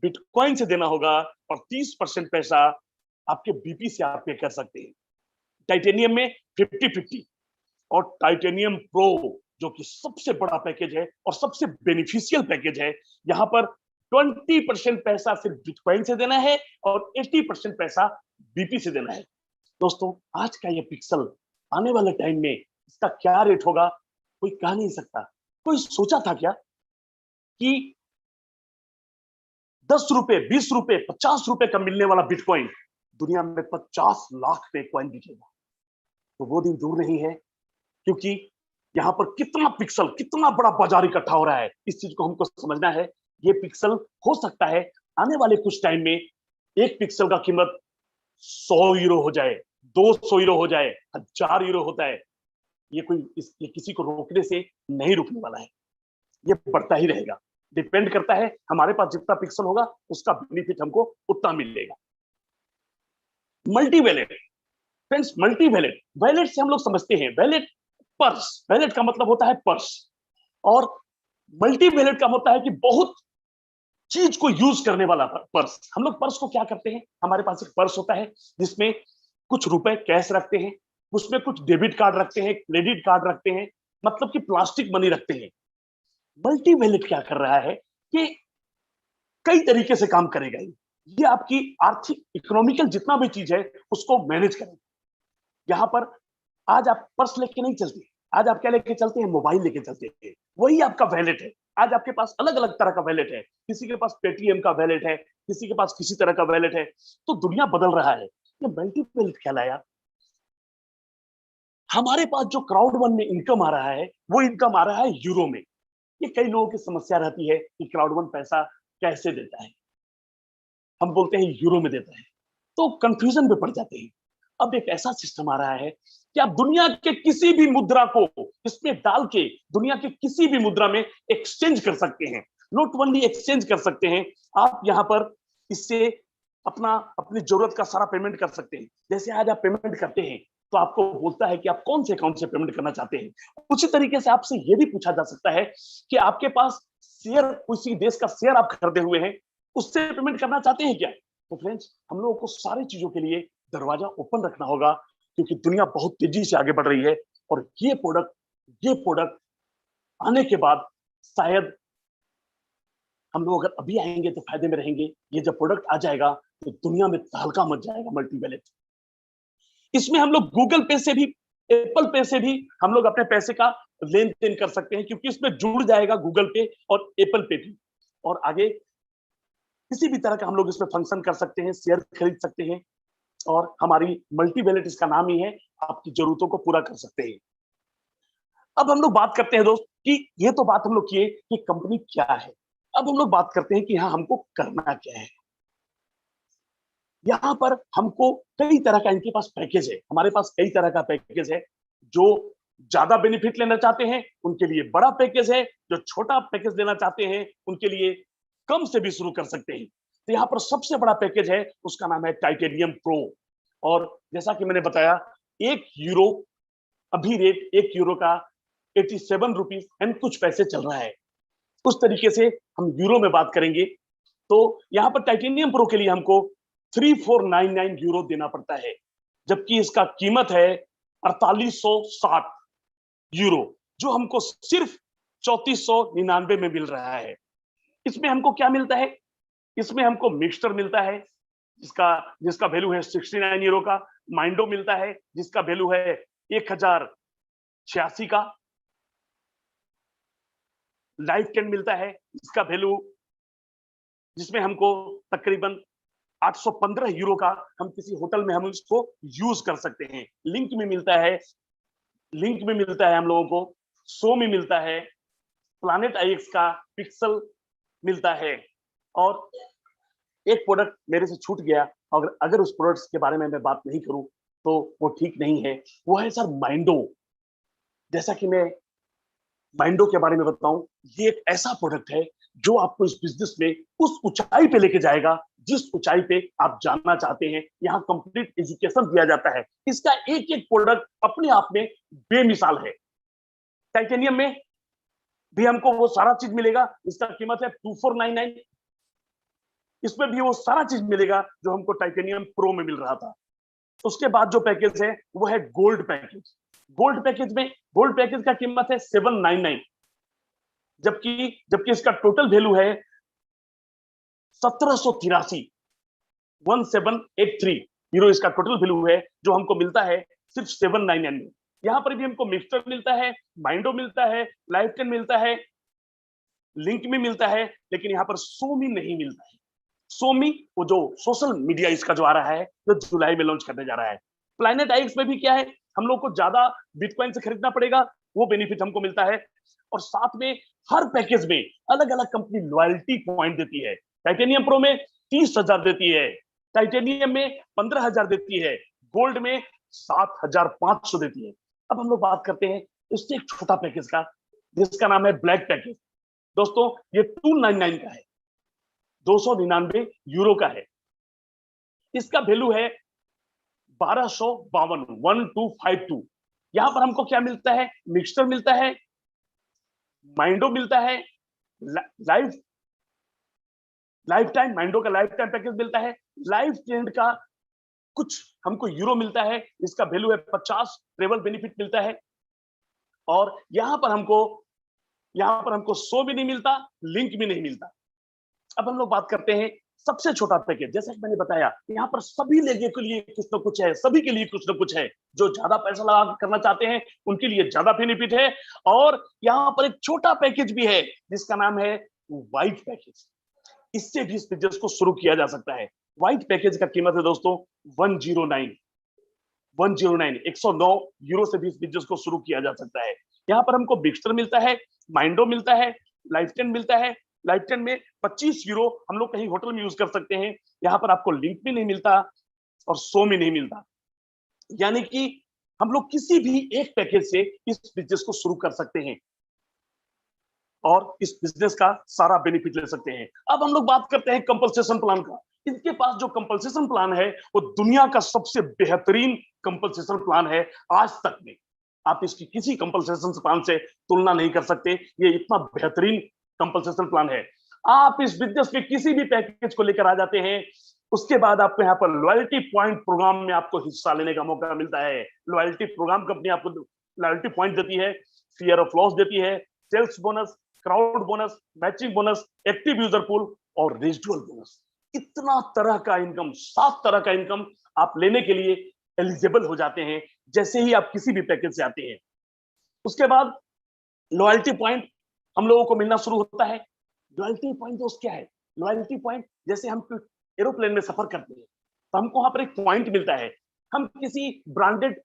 बिटकॉइन से देना होगा और 30% पैसा आपके बीपी से आप पे कर सकते हैं। टाइटेनियम में 50-50 और टाइटेनियम प्रो जो कि सबसे बड़ा पैकेज है और सबसे बेनिफिशियल पैकेज है, यहाँ पर 20% पैसा सिर्फ बिटकॉइन से देना है और 80% पैसा बीपी से देना है। दोस्तों, आज का ये पिक्सल आने वाले टाइम में इसका क्या रेट होगा कोई कह नहीं सकता। कोई सोचा था क्या कि 10 रुपए, 20 रुपए, 50 रुपए का मिलने वाला बिटकॉइन दुनिया में 50 लाख पे कॉइन बिकेगा? तो वो दिन दूर नहीं है, क्योंकि यहाँ पर कितना पिक्सल, कितना बड़ा बाजार इकट्ठा हो रहा है, इस चीज को हमको समझना है। ये पिक्सल हो सकता है आने वाले कुछ टाइम में एक पिक्सल का कीमत 100 यूरो हो जाए, 200 यूरो हो जाए, 1000 यूरो होता है। ये किसी को रोकने से नहीं रुकने वाला है, ये बढ़ता ही रहेगा। डिपेंड करता है हमारे पास जितना पिक्सल होगा उसका बेनिफिट हमको उतना मिलेगा। Multi wallet friends, multi wallet, wallet से हम लोग समझते हैं वैलेट पर्स, वैलेट का मतलब होता है पर्स, और मल्टी वैलेट का होता है कि बहुत चीज को यूज करने वाला पर्स। हम लोग पर्स को क्या करते हैं, हमारे पास एक पर्स होता है जिसमें कुछ रुपए कैश रखते हैं, उसमें कुछ डेबिट कार्ड रखते हैं, क्रेडिट कार्ड रखते हैं, मतलब कि प्लास्टिक मनी रखते हैं। मल्टी वैलेट क्या कर रहा है कि कई तरीके से काम करेगा। ये आपकी आर्थिक इकोनॉमिकल जितना भी चीज है उसको मैनेज करेगा। यहाँ पर आज आप पर्स लेके नहीं चलते, आज आप क्या लेके चलते हैं, मोबाइल लेके चलते हैं, वही आपका वैलेट है। आज आपके पास अलग अलग तरह का वैलेट है, किसी के पास पेटीएम का वैलेट है, किसी के पास किसी तरह का वैलेट है। तो दुनिया बदल रहा है। ये मल्टी वैलेट कहलाया। हमारे पास जो क्राउड वन में इनकम आ रहा है वो इनकम आ रहा है यूरो में। ये कई लोगों की समस्या रहती है कि क्राउड वन पैसा कैसे देता है, हम बोलते हैं यूरो में देता है, तो कंफ्यूजन में पड़ जाते हैं। अब एक ऐसा सिस्टम आ रहा है कि आप दुनिया के किसी भी मुद्रा को इसमें डाल के दुनिया के किसी भी मुद्रा में एक्सचेंज कर सकते हैं, नॉट ओनली एक्सचेंज कर सकते हैं, आप यहाँ पर इससे अपनी जरूरत का सारा पेमेंट कर सकते हैं। जैसे आज आप पेमेंट करते हैं तो आपको बोलता है कि आप कौन से अकाउंट से पेमेंट करना चाहते हैं। उसी तरीके से आपसे यह भी पूछा जा सकता है कि आपके पास शेयर, किसी देश का शेयर आप खरीदे हुए हैं, उससे पेमेंट करना चाहते हैं क्या? तो फ्रेंड्स, हम लोगों को सारी चीजों के लिए दरवाजा ओपन रखना होगा, क्योंकि दुनिया बहुत तेजी से आगे बढ़ रही है। और ये प्रोडक्ट आने के बाद शायद हम लोग अगर अभी आएंगे तो फायदे में रहेंगे। ये जब प्रोडक्ट आ जाएगा तो दुनिया में तहलका मच जाएगा मल्टी वैलेट। इसमें हम लोग गूगल पे से भी, एप्पल पे से भी हम लोग अपने पैसे का लेन देन कर सकते हैं, क्योंकि इसमें जुड़ जाएगा गूगल पे और एप्पल पे भी। और आगे किसी भी तरह का हम लोग इसमें फंक्शन कर सकते हैं, शेयर खरीद सकते हैं, और हमारी मल्टी वैलेट इसका नाम ही है, आपकी जरूरतों को पूरा कर सकते हैं। अब हम लोग बात करते हैं दोस्त कि ये तो बात हम लोग किए कि कंपनी क्या है। अब हम लोग बात करते हैं कि हाँ, हमको करना क्या है। यहाँ पर हमको कई तरह का इनके पास पैकेज है, हमारे पास कई तरह का पैकेज है। जो ज्यादा बेनिफिट लेना चाहते हैं उनके लिए बड़ा पैकेज है, जो छोटा पैकेज लेना चाहते हैं उनके लिए कम से भी शुरू कर सकते हैं। तो यहाँ पर सबसे बड़ा पैकेज है, उसका नाम है टाइटेनियम प्रो। और जैसा कि मैंने बताया, 1 यूरो अभी रेट 1 यूरो का 87 रुपीज एंड कुछ पैसे चल रहा है। उस तरीके से हम यूरो में बात करेंगे तो यहाँ पर टाइटेनियम प्रो के लिए हमको 3499 यूरो देना पड़ता है, जबकि इसका कीमत है 4860 यूरो, जो हमको सिर्फ 3499 में मिल रहा है। इसमें हमको क्या मिलता है? इसमें हमको मिक्सचर मिलता है जिसका जिसका वैल्यू है 69 यूरो का, माइंडो मिलता है जिसका वैल्यू है 1086 का, लाइफ टेन मिलता है जिसका वैल्यू, जिसमें हमको तकरीबन 815 यूरो का हम किसी होटल में हम इसको यूज कर सकते हैं। लिंक में मिलता है हम लोगों को, सो में मिलता है, प्लैनेट आईएक्स का पिक्सल मिलता है। और एक प्रोडक्ट मेरे से छूट गया, अगर उस प्रोडक्ट्स के बारे में मैं बात नहीं करूं तो वो ठीक नहीं है, वो है सर माइंडो। जैसा कि मैं माइंडो के बारे में बताऊं, ये एक ऐसा प्रोडक्ट है जो आपको इस बिजनेस में उस ऊंचाई पे लेके जाएगा जिस ऊंचाई पे आप जानना चाहते हैं। यहाँ कंप्लीट एजुकेशन दिया जाता है। इसका एक एक प्रोडक्ट अपने आप में बेमिसाल है। टाइटेनियम में भी हमको वो सारा चीज मिलेगा, इसका कीमत है 2499। इसमें भी वो सारा चीज मिलेगा जो हमको टाइटेनियम प्रो में मिल रहा था। उसके बाद जो पैकेज है वो है गोल्ड पैकेज। गोल्ड पैकेज का कीमत है 799, जबकि जबकि इसका टोटल वैल्यू है 1783 1783 यूरो। इसका टोटल वैल्यू है जो हमको मिलता है सिर्फ 799 में। यहाँ पर भी हमको मिक्सचर मिलता है, माइंडो मिलता है, लाइफ टेन मिलता है, लिंक में मिलता है, लेकिन यहाँ पर सोमी नहीं मिलता है। सोमी वो जो सोशल मीडिया इसका जो आ रहा है, जो जुलाई में लॉन्च करने जा रहा है। प्लैनेट आईएक्स में भी क्या है, हम लोग को ज्यादा बिटकॉइन से खरीदना पड़ेगा, वो बेनिफिट हमको मिलता है। और साथ में हर पैकेज में अलग अलग कंपनी लॉयल्टी पॉइंट देती है। टाइटेनियम प्रो में 30,000 देती है, टाइटेनियम में 15,000 देती है, गोल्ड में 7,500 देती है। अब हम लोग बात करते हैं इससे एक छोटा पैकेज का, जिसका नाम है ब्लैक पैकेज। दोस्तों ये 299 का है, 299 यूरो का है। इसका वैल्यू है 1252 यहां पर हमको क्या मिलता है? मिक्सचर मिलता है, माइंडो मिलता है, लाइफ टाइम, माइंडो का लाइफ टाइम पैकेज मिलता है, लाइफ ट्रेंड का कुछ हमको यूरो मिलता है, इसका वैल्यू है 50, ट्रेवल बेनिफिट मिलता है। और यहां पर हमको सो भी नहीं मिलता, लिंक भी नहीं मिलता। अब हम लोग बात करते हैं सबसे छोटा पैकेज। जैसा कि मैंने बताया, यहाँ पर सभी लोगों के लिए कुछ ना कुछ है, सभी के लिए कुछ ना कुछ है। जो ज्यादा पैसा लगा करना चाहते हैं उनके लिए ज्यादा बेनिफिट है। और यहाँ पर एक छोटा पैकेज भी है जिसका नाम है व्हाइट पैकेज। इससे भी इस बिजनेस को शुरू किया जा सकता है। व्हाइट पैकेज का कीमत है दोस्तों 109 यूरो से भी इस बिजनेस को शुरू किया जा सकता है। यहाँ पर हमको बिक्स्टर मिलता है, माइंडो मिलता है, लाइफ टेन मिलता है। लाइफ टेन में 25 यूरो हम लोग कहीं होटल में यूज कर सकते हैं। यहाँ पर आपको लिंक भी नहीं मिलता और सो में नहीं मिलता। यानी कि हम लोग किसी भी एक पैकेज से इस बिजनेस को शुरू कर सकते हैं और इस बिजनेस का सारा बेनिफिट ले सकते हैं। अब हम लोग बात करते हैं कंपनसेशन प्लान का। इनके पास जो कंपनसेशन प्लान है वो दुनिया का सबसे बेहतरीन कंपनसेशन प्लान है आज तक में। आप इसकी किसी कंपनसेशन प्लान से तुलना नहीं कर सकते। ये इतना बेहतरीन कंपनसेशन प्लान है। आप इस बिजनेस के किसी भी पैकेज को लेकर आ जाते हैं, उसके बाद आपको यहाँ पर लॉयल्टी पॉइंट प्रोग्राम में आपको हिस्सा लेने का मौका मिलता है। लॉयल्टी प्रोग्राम कंपनी आपको लॉयल्टी पॉइंट देती है, फियर ऑफ लॉस देती है, sales bonus, crowd bonus, matching bonus, active user pool और रेजिडुअल बोनस। इतना तरह का इनकम, 7 तरह का इनकम आप लेने के लिए एलिजिबल हो जाते हैं जैसे ही आप किसी भी पैकेज से आते हैं। उसके बाद लॉयल्टी पॉइंट हम लोगों को मिलना शुरू होता है। लॉयल्टी पॉइंट दोस्त क्या है? लॉयल्टी पॉइंट जैसे हम एरोप्लेन में सफर करते हैं तो हमको वहां पर एक पॉइंट मिलता है। हम किसी ब्रांडेड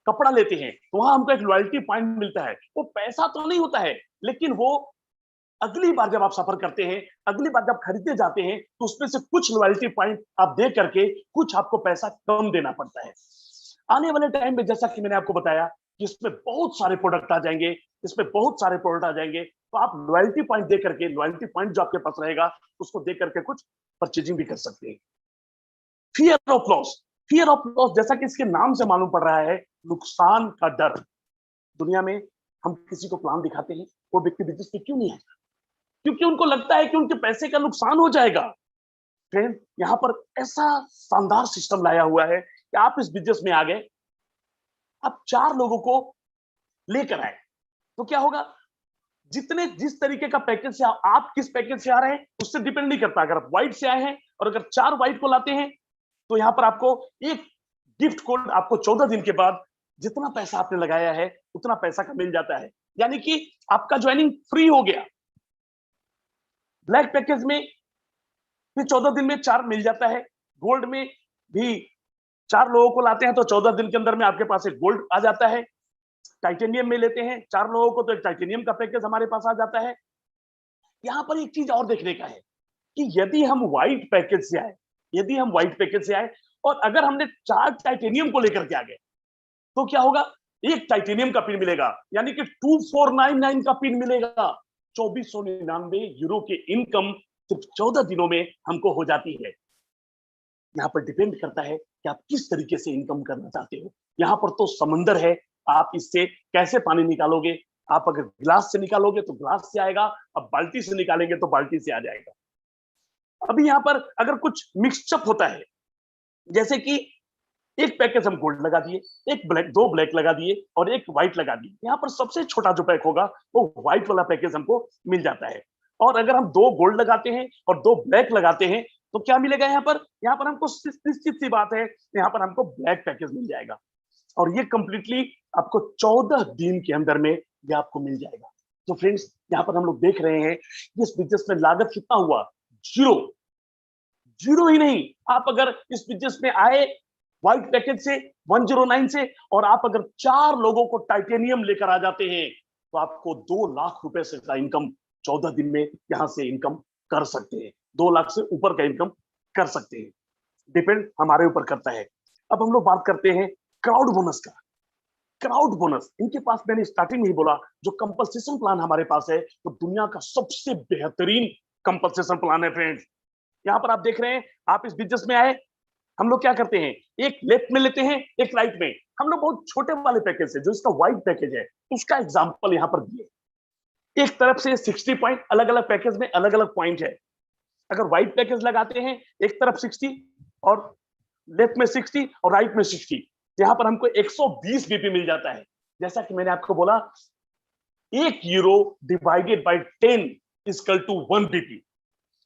कपड़ा लेते हैं तो वहां हमको एक लॉयल्टी पॉइंट मिलता है। वो पैसा तो नहीं होता है, लेकिन वो अगली बार जब आप सफर करते हैं, अगली बार जब खरीदते जाते हैं तो उसमें से कुछ लॉयल्टी पॉइंट आप दे करके कुछ आपको पैसा कम देना पड़ता है। आने वाले टाइम में जैसा कि मैंने आपको बताया कि इसमें बहुत सारे प्रोडक्ट आ जाएंगे, तो आप लॉयल्टी पॉइंट दे करके, लॉयल्टी पॉइंट जो आपके पास रहेगा उसको दे करके कुछ परचेजिंग भी कर सकते हैं। फियर ऑफ लॉस जैसा कि इसके नाम से मालूम पड़ रहा है, नुकसान का डर। दुनिया में हम किसी को प्लान दिखाते हैं, वो व्यक्ति बिजनेस में क्यों नहीं आता? क्योंकि उनको लगता है कि उनके पैसे का नुकसान हो जाएगा। फ्रेंड, यहाँ पर ऐसा शानदार सिस्टम लाया हुआ है कि आप इस बिजनेस में आ गए, आप 4 लोगों को लेकर आए, तो क्या होगा? जितने जिस तरीके का पैकेज से आप किस पैकेज से आ रहे हैं उससे डिपेंड नहीं करता। अगर आप व्हाइट से आए हैं और अगर 4 व्हाइट को लाते हैं, तो यहाँ पर आपको एक गिफ्ट कोड, आपको 14 दिन के बाद जितना पैसा आपने लगाया है उतना पैसा का मिल जाता है, यानी कि आपका ज्वाइनिंग फ्री हो गया। ब्लैक पैकेज में फिर 14 दिन में 4 मिल जाता है। गोल्ड में भी 4 लोगों को लाते हैं तो 14 दिन के अंदर में आपके पास एक गोल्ड आ जाता है। टाइटेनियम में लेते हैं 4 लोगों को तो एक टाइटेनियम का पैकेज हमारे पास आ जाता है। यहाँ पर एक चीज और देखने का है कि यदि हम व्हाइट पैकेज से आए, यदि हम व्हाइट पैकेज से आए और अगर हमने 4 टाइटेनियम को लेकर के आ गए, तो क्या होगा? एक टाइटेनियम का पिन मिलेगा, यानी कि 2499 का पिन मिलेगा। 2499 यूरो की इनकम सिर्फ 14 दिनों में हमको हो जाती है। यहाँ पर डिपेंड करता है कि आप किस तरीके से इनकम करना चाहते हो। यहाँ पर तो समंदर है, आप इससे कैसे पानी निकालोगे? आप अगर गिलास से निकालोगे तो गिलास से आएगा, अब बाल्टी से निकालेंगे तो बाल्टी से आ जाएगा। अभी यहाँ पर अगर कुछ मिक्सअप होता है, जैसे कि एक पैकेज हम गोल्ड लगा दिए, एक ब्लैक, 2 ब्लैक लगा दिए और एक व्हाइट लगा दिए, यहाँ पर सबसे छोटा जो पैक होगा वो व्हाइट वाला पैकेज हमको मिल जाता है। और अगर हम 2 गोल्ड लगाते हैं और 2 ब्लैक लगाते हैं तो क्या मिलेगा? यहाँ पर हमको निश्चित सी बात है, यहाँ पर हमको ब्लैक पैकेज मिल जाएगा और ये कंप्लीटली आपको 14 दिन के अंदर में ये आपको मिल जाएगा। तो फ्रेंड्स, यहाँ पर हम लोग देख रहे हैं इस बिजनेस में लागत कितना हुआ? जीरो। जीरो ही नहीं, आप अगर इस बिजनेस में आए व्हाइट पैकेज से 109 से और आप अगर 4 लोगों को टाइटेनियम लेकर आ जाते हैं तो आपको 2 लाख रुपए से का इनकम 14 दिन में यहां से इनकम कर सकते हैं। 2 लाख से ऊपर का इनकम कर सकते हैं, डिपेंड हमारे ऊपर करता है। अब हम लोग बात करते हैं क्राउड बोनस का। क्राउड बोनस इनके पास, मैंने स्टार्टिंग में ही बोला, जो कंपनसेशन प्लान हमारे पास है तो दुनिया का सबसे बेहतरीन कंपनसेशन प्लान है फ्रेंड्स। यहाँ पर आप देख रहे हैं, आप इस बिजनेस में आए, हम लोग क्या करते हैं, एक लेफ्ट में लेते हैं, एक राइट में। हम लोग बहुत छोटे वाले पैकेज से, जो इसका व्हाइट पैकेज है, उसका एग्जांपल यहाँ पर दिए। एक तरफ से 60 पॉइंट, अलग अलग पैकेज में अलग अलग पॉइंट है। अगर व्हाइट पैकेज लगाते हैं, एक तरफ 60 और लेफ्ट में 60 और राइट में 60, यहाँ पर हमको 120 बीपी मिल जाता है। जैसा कि मैंने आपको बोला, 1 euro divided by 10 equal to 1 BP.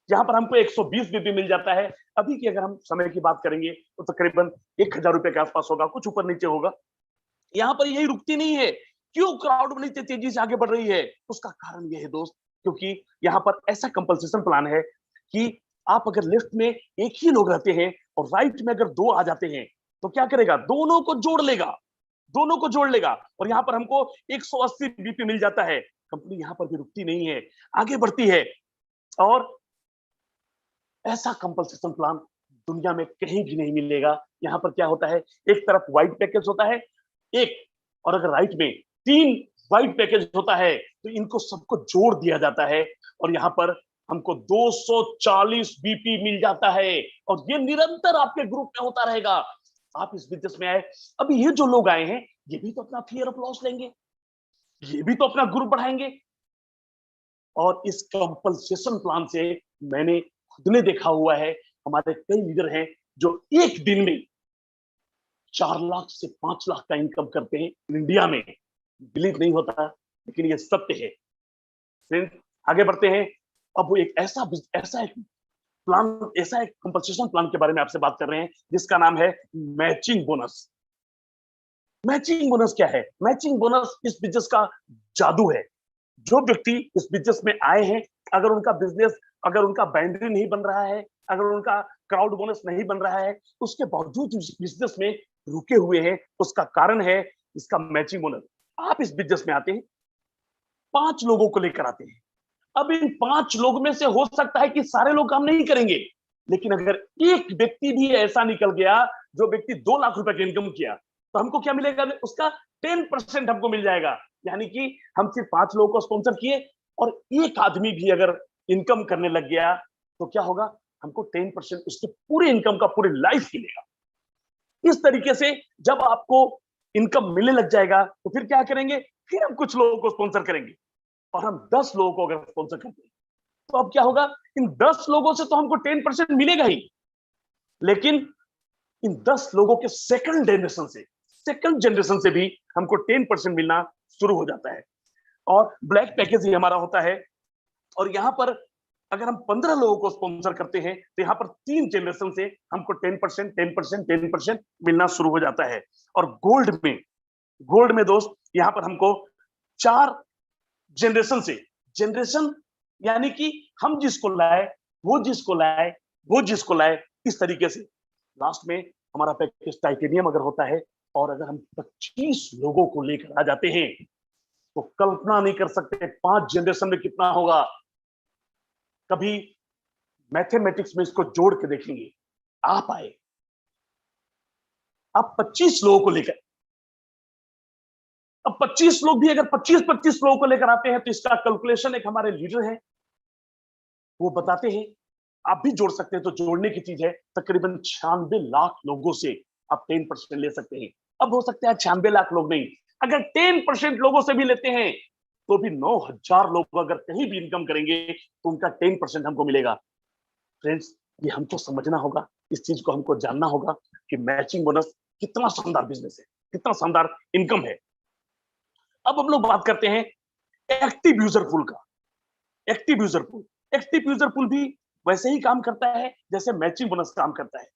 यहाँ पर हमको 120 बीपी मिल जाता है। अभी की अगर हम समय की बात करेंगे तो तकरीबन 1000 रुपए के आसपास होगा, कुछ ऊपर नीचे होगा। यहाँ पर यही रुकती नहीं है। क्यों क्राउड बनी तेजी से आगे बढ़ रही है? उसका कारण यह है दोस्त, क्योंकि यहाँ पर ऐसा कंपनसेशन प्लान है कि आप अगर लेफ्ट में एक ही लोग रहते हैं और राइट में अगर 2 आ जाते हैं तो क्या करेगा? दोनों को जोड़ लेगा, दोनों को जोड़ लेगा और यहाँ पर हमको 180 बीपी मिल जाता है। कंपनी यहाँ पर भी रुकती नहीं है, आगे बढ़ती है। और ऐसा कंपनसेशन प्लान दुनिया में कहीं भी नहीं मिलेगा। यहाँ पर क्या होता है, एक तरफ व्हाइट पैकेज होता है एक, और अगर राइट में 3 व्हाइट पैकेज होता है तो इनको सबको जोड़ दिया जाता है और यहाँ पर हमको 240 बीपी मिल जाता है और ये निरंतर आपके ग्रुप में होता रहेगा। आप इस बिजनेस में आए, अभी ये जो लोग आए हैं ये भी तो अपना फियर ऑफ लॉस लेंगे, ये भी तो अपना ग्रुप बढ़ाएंगे। और इस कंपनसेशन प्लान से मैंने खुद ने देखा हुआ है, हमारे कई लीडर हैं जो एक दिन में 4 लाख से 5 लाख का इनकम करते हैं इंडिया में। बिलीव नहीं होता, लेकिन ये सत्य है। फ्रेंड्स, आगे बढ़ते हैं। अब वो एक ऐसा एक प्लान, ऐसा एक कंपनसेशन प्लान के बारे में आपसे बात कर रहे हैं जिसका नाम है मैचिंग बोनस। मैचिंग बोनस क्या है? मैचिंग बोनस इस बिजनेस का जादू है। जो व्यक्ति इस बिजनेस में आए हैं, अगर उनका बिजनेस, अगर उनका बाउंड्री नहीं बन रहा है, अगर उनका क्राउड बोनस नहीं बन रहा है, उसके बावजूद इस बिजनेस में रुके हुए हैं, उसका कारण है इसका मैचिंग बोनस। आप इस बिजनेस में आते हैं, 5 लोगों को लेकर आते हैं। अब इन 5 लोग में से हो सकता है कि सारे लोग काम नहीं करेंगे, लेकिन अगर एक व्यक्ति भी ऐसा निकल गया जो व्यक्ति 2 लाख रुपए की इनकम किया, तो हमको क्या मिलेगा? उसका 10% हमको मिल जाएगा। यानी कि हम सिर्फ 5 लोगों को स्पॉन्सर किए और एक आदमी भी अगर इनकम करने लग गया तो क्या होगा? हमको 10% उसके पूरे इनकम का, पूरे लाइफ मिलेगा। इस तरीके से जब आपको इनकम मिलने लग जाएगा तो फिर क्या करेंगे? फिर हम कुछ लोगों को स्पॉन्सर करेंगे और हम 10 लोगों को अगर स्पॉन्सर करते हैं तो अब क्या होगा, इन 10 लोगों से तो हमको 10% मिलेगा ही, लेकिन इन 10 लोगों के सेकंड जनरेशन से भी हमको 10% मिलना शुरू हो जाता है। और ब्लैक पैकेज ही हमारा होता है। और यहां पर अगर हम 15 लोगों को स्पॉन्सर करते हैं तो यहां पर 3 जनरेशन से हमको 10% 10% 10% मिलना शुरू हो जाता है। और गोल्ड में दोस्त यहां पर हमको 4 जनरेशन से, जनरेशन यानी कि हम जिसको लाए, वो जिसको लाए, वो जिसको लाए, इस तरीके से लास्ट में हमारा पैकेज टाइटेनियम अगर होता है और अगर हम 25 लोगों को लेकर आ जाते हैं तो कल्पना नहीं कर सकते 5 जनरेशन में कितना होगा। कभी मैथमेटिक्स में इसको जोड़ के देखेंगे, आप आए, आप 25 लोगों को लेकर, अब 25 लोग भी अगर 25-25 लोगों को लेकर आते हैं तो इसका कैलकुलेशन एक हमारे लीडर है, वो बताते हैं। आप भी जोड़ सकते हैं, तो जोड़ने की चीज है। तकरीबन 96 लाख लोगों से आप 10% ले सकते हैं। अब हो सकता है 96 लाख लोग नहीं, अगर 10% लोगों से भी लेते हैं तो भी 9,000 लोग अगर कहीं भी इनकम करेंगे तो उनका 10% हमको मिलेगा। फ्रेंड्स, ये हमको समझना होगा, इस चीज को हमको जानना होगा कि मैचिंग बोनस कितना शानदार बिजनेस है, कितना शानदार इनकम है। अब हम लोग बात करते हैं एक्टिव यूजर पूल का। एक्टिव यूजर पूल भी वैसे ही काम करता है जैसे मैचिंग बोनस काम करता है।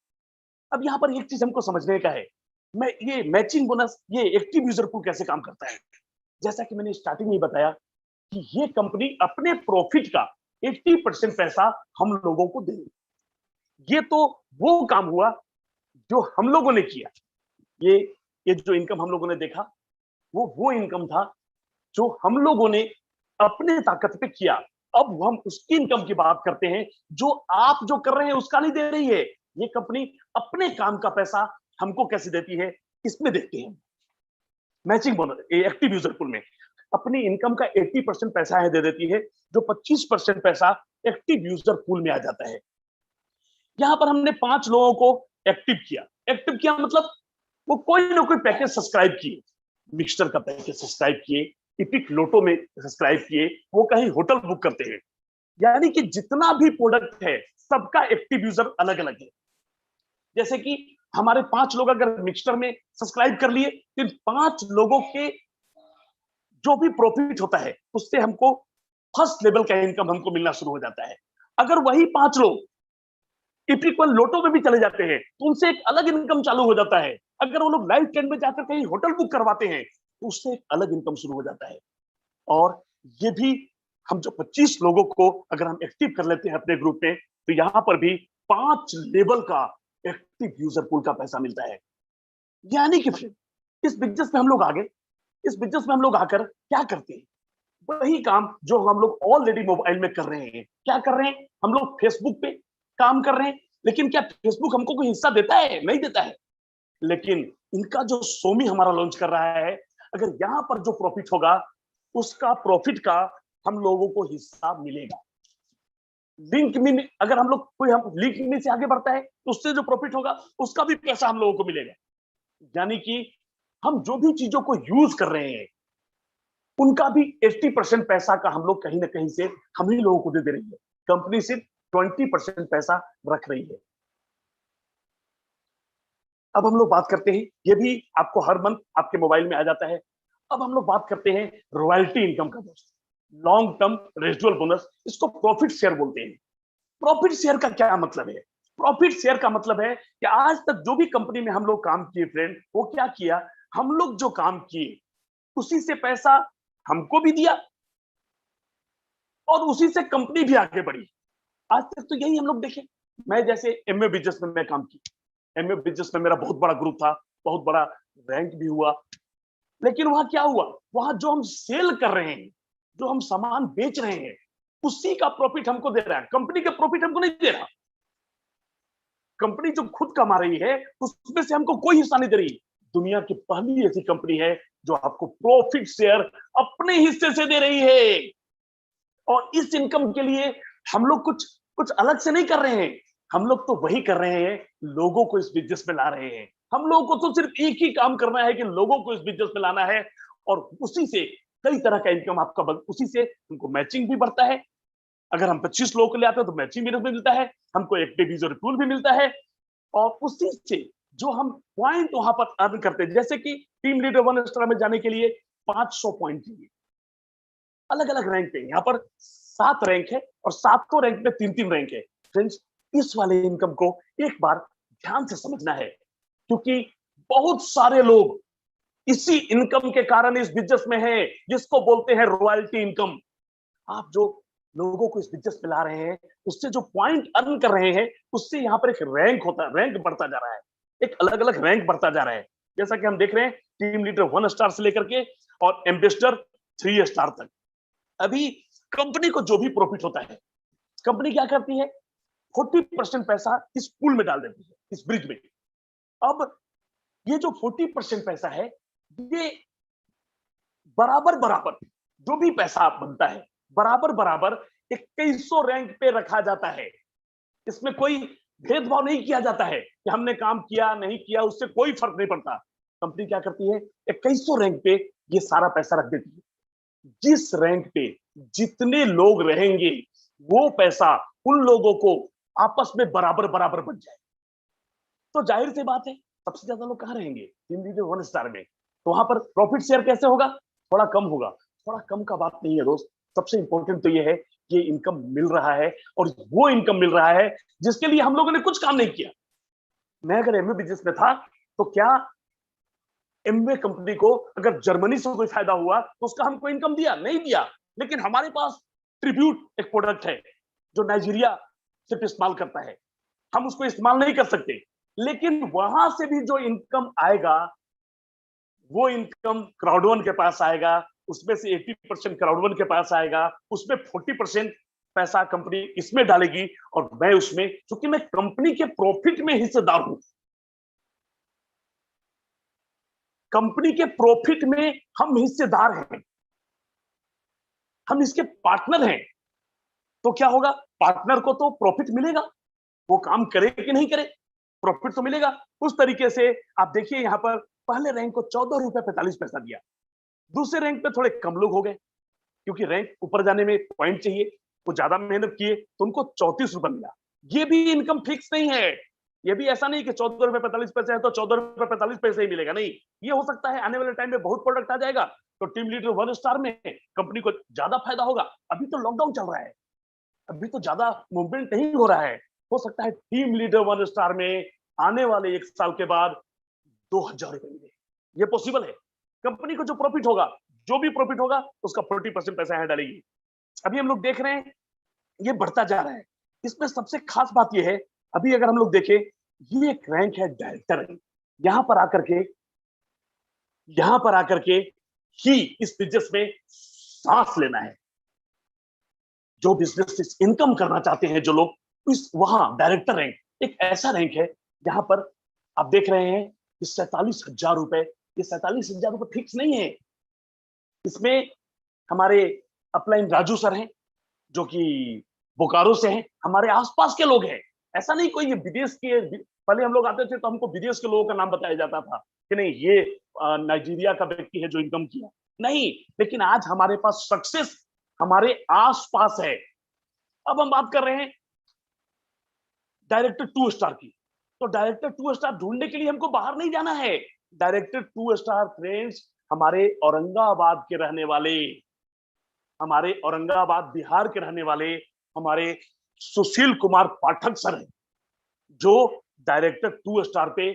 अब यहाँ पर एक चीज हमको समझने का है, मैं ये मैचिंग बोनस, ये एक्टिव यूजर पूल कैसे काम करता है। जैसा कि मैंने स्टार्टिंग में बताया कि ये कंपनी अपने प्रॉफिट का 80% पैसा हम लोगों को दे। ये तो वो काम हुआ जो हम लोगों ने किया। ये ये जो इनकम हम लोगों ने देखा, वो इनकम था जो हम लोगों ने अपने ताकत पे किया। अब हम उसकी इनकम की बात करते हैं जो आप जो कर रहे हैं उसका नहीं दे रही है। ये कंपनी अपने काम का पैसा हमको कैसे देती है, इसमें देखते हैं। Matching bonus active user pool में अपनी इनकम का 80% पैसा है दे देती है, जो 25% पैसा एक्टिव यूजर पूल में आ जाता है। यहां पर हमने 5 लोगों को एक्टिव किया मतलब वो कोई ना कोई पैकेज सब्सक्राइब किए, मिक्सचर का पैकेज सब्सक्राइब किए, इपिक लोटो में सब्सक्राइब किए, वो कहीं होटल बुक करते हैं। यानी कि जितना भी प्रोडक्ट है सबका एक्टिव यूजर अलग अलग है। जैसे कि हमारे 5 लोग अगर मिक्सचर में सब्सक्राइब कर लिए तो 5 लोगों के जो भी प्रॉफिट होता है उससे हमको फर्स्ट लेवल का इनकम हमको मिलना शुरू हो जाता है। अगर वही 5 लोग इपिक लोटो में भी चले जाते हैं तो उनसे एक अलग इनकम चालू हो जाता है। अगर वो लोग लाइव ट्रेंड में जाकर कहीं होटल बुक करवाते हैं तो उससे एक अलग इनकम शुरू हो जाता है। और ये भी हम जो 25 लोगों को अगर हम एक्टिव कर लेते हैं अपने ग्रुप में तो यहां पर भी 5 लेवल का एक्टिव यूजर पूल का पैसा मिलता है। यानी कि फिर इस बिजनेस में हम लोग आगे, इस बिजनेस में हम लोग आकर क्या करते हैं, वही काम जो हम लोग ऑलरेडी मोबाइल में कर रहे हैं। क्या कर रहे हैं, हम लोग फेसबुक पे काम कर रहे हैं। लेकिन क्या फेसबुक हमको कोई हिस्सा देता है? नहीं देता है। लेकिन इनका जो सोमी हमारा लॉन्च कर रहा है, अगर यहां पर जो प्रॉफिट होगा उसका प्रॉफिट का हम लोगों को हिस्सा मिलेगा। लिंक में अगर हम लोग कोई हम लिंक में से आगे बढ़ता है तो उससे जो प्रॉफिट होगा उसका भी पैसा हम लोगों को मिलेगा। यानी कि हम जो भी चीजों को यूज कर रहे हैं उनका भी 80% पैसा का हम लोग कहीं ना कहीं से हम ही लोगों को दे रही है। कंपनी सिर्फ 20% पैसा रख रही है। अब हम लोग बात करते हैं, ये भी आपको हर मंथ आपके मोबाइल में आ जाता है। अब हम लोग बात करते हैं रॉयल्टी इनकम का दोस्त, लॉन्ग टर्म रेजिडुअल बोनस, इसको प्रॉफिट शेयर बोलते हैं। प्रॉफिट शेयर का क्या मतलब है? प्रॉफिट शेयर का मतलब है कि आज तक जो भी कंपनी में हम लोग काम किए फ्रेंड, वो क्या किया, हम लोग जो काम किए उसी से पैसा हमको भी दिया और उसी से कंपनी भी आगे बढ़ी। आज तक तो यही हम लोग देखें। मैं जैसे एमए बिजनेस में मैं काम किया, एमए बिजनेस में मेरा बहुत बड़ा ग्रुप था, बहुत बड़ा रैंक भी हुआ। लेकिन वहां क्या हुआ, वहां जो हम सेल कर रहे हैं, जो हम सामान बेच रहे हैं, उसी का प्रॉफिट हमको दे रहा है, कंपनी का प्रॉफिट हमको नहीं दे रहा। कंपनी जो खुद कमा रही है उसमें से हमको कोई हिस्सा नहीं दे रही। दुनिया की पहली ऐसी कंपनी है जो आपको प्रॉफिट शेयर अपने हिस्से से दे रही है। और इस इनकम के लिए हम लोग कुछ कुछ अलग से नहीं कर रहे हैं, हम लोग तो वही कर रहे हैं, लोगों को इस बिजनेस में ला रहे हैं। हम लोगों को तो सिर्फ एक ही काम करना है कि लोगों को इस बिजनेस में लाना है और उसी से कई तरह का इनकम आपका उसी से उनको मैचिंग भी बढ़ता है अगर हम 25 लोगों को ले आते हैं तो मैचिंग बोनस भी मिलता है, हमको एक डिवीजन टूल भी मिलता है, और उसी से जो हम पॉइंट वहां पर अर्न करते हैं, जैसे कि टीम लीडर 1 स्टार में जाने के लिए 500 पॉइंट चाहिए, अलग अलग रैंक पे, यहाँ पर 7 रैंक है और सातों रैंक में 3-3 रैंक है। फ्रेंड्स, इस वाले इनकम को एक बार ध्यान से समझना है, क्योंकि बहुत सारे लोग इसी इनकम के कारण इस बिजनेस में हैं, जिसको बोलते हैं रॉयल्टी इनकम। आप जो लोगों को इस बिजनेस में ला रहे हैं, उससे जो पॉइंट अर्न कर रहे हैं, उससे यहाँ पर एक रैंक होता है, रैंक बढ़ता जा रहा है, एक अलग अलग रैंक बढ़ता जा रहा है। जैसा कि हम देख रहे हैं, टीम लीडर 1 स्टार से लेकर के और एम्बेसडर 3 स्टार तक। अभी कंपनी को जो भी प्रॉफिट होता है, कंपनी क्या करती है, 40% पैसा इस पूल में डाल देती है, इस ब्रिज में। अब ये जो 40% पैसा है, ये बराबर बराबर जो भी पैसा बनता है, बराबर बराबर 2100 रैंक पे रखा जाता है। इसमें कोई भेदभाव नहीं किया जाता है कि हमने काम किया नहीं किया, उससे कोई फर्क नहीं पड़ता। कंपनी क्या करती है, 2100 रैंक पे ये सारा पैसा रख देती है। जिस रैंक पे जितने लोग रहेंगे, वो पैसा उन लोगों को आपस में बराबर बराबर बन जाए। तो जाहिर सी बात है, सबसे ज्यादा लोग कहां रहेंगे, टीम लीडर 1 स्टार में। तो वहां पर प्रॉफिट शेयर कैसे होगा, थोड़ा कम होगा। थोड़ा कम का बात नहीं है दोस्त, सबसे इंपॉर्टेंट तो ये है कि इनकम मिल रहा है, और वो इनकम मिल रहा है जिसके लिए हम लोगों ने कुछ काम नहीं किया। मैं अगर एमवे बिजनेस में था, तो क्या एमवे कंपनी को अगर जर्मनी से कोई फायदा हुआ तो उसका हमको इनकम दिया, नहीं दिया। लेकिन हमारे पास ट्रिब्यूट एक प्रोडक्ट है जो नाइजीरिया सिर्फ इस्तेमाल करता है, हम उसको इस्तेमाल नहीं कर सकते, लेकिन वहां से भी जो इनकम आएगा, वो इनकम क्राउड1 के पास आएगा, उसमें से 80% क्राउड1 के पास आएगा, उसमें 40% पैसा कंपनी इसमें डालेगी, और मैं उसमें, क्योंकि मैं कंपनी के प्रॉफिट में हिस्सेदार हूं, कंपनी के प्रॉफिट में हम हिस्सेदार हैं, हम इसके पार्टनर हैं। तो क्या होगा, पार्टनर को तो प्रॉफिट मिलेगा, वो काम करे कि नहीं करे, प्रॉफिट तो मिलेगा। उस तरीके से आप देखिए, यहां पर पहले रैंक को 14 रुपए 45 पैसा दिया, दूसरे रैंक पे थोड़े कम लोग हो गए, क्योंकि रैंक ऊपर जाने में पॉइंट चाहिए, वो ज्यादा मेहनत किए तो उनको 34 रुपए मिला। ये भी इनकम फिक्स नहीं है, ये भी ऐसा नहीं कि 14 रुपए 45 पैसे है तो 14 रुपए 45 पैसे ही मिलेगा, नहीं। ये हो सकता है आने वाले टाइम में बहुत प्रोडक्ट आ जाएगा, तो टीम लीडर 1 स्टार में कंपनी को ज्यादा फायदा होगा। अभी तो लॉकडाउन चल रहा है, अभी तो ज्यादा मूवमेंट नहीं हो रहा है। हो सकता है टीम लीडर 1 स्टार में आने वाले 1 साल के बाद 2000 रुपए मिले, ये पॉसिबल है। कंपनी को जो प्रॉफिट होगा, जो भी प्रॉफिट होगा, उसका 40% पैसा यहां डालेगी। अभी हम लोग देख रहे हैं, ये बढ़ता जा रहा है। इसमें सबसे खास बात ये है, अभी अगर हम लोग देखें, ये एक रैंक है डायरेक्टर रैंक। यहां पर आकर के, यहां पर आकर के ही इस बिजनेस में सांस लेना है। जो बिजनेस इनकम करना चाहते हैं जो लोग, इस वहां डायरेक्टर रैंक एक ऐसा रैंक है जहां पर आप देख रहे हैं कि 47,000 रुपए, ये 47,000 रुपए फिक्स नहीं है। इसमें हमारे अपलाइन राजू सर हैं, जो कि बोकारो से हैं, हमारे आसपास के लोग हैं। ऐसा नहीं कोई ये विदेश के, पहले हम लोग आते थे तो हमको विदेश के लोगों का नाम बताया जाता था कि नहीं ये नाइजीरिया का व्यक्ति है जो इनकम किया, नहीं। लेकिन आज हमारे पास सक्सेस हमारे आसपास है। अब हम बात कर रहे हैं डायरेक्टर 2 स्टार की, तो डायरेक्टर 2 स्टार ढूंढने के लिए हमको बाहर नहीं जाना है। डायरेक्टर 2 स्टार फ्रेंड्स हमारे औरंगाबाद के रहने वाले, हमारे औरंगाबाद बिहार के रहने वाले हमारे सुशील कुमार पाठक सर हैं, जो डायरेक्टर 2 स्टार पे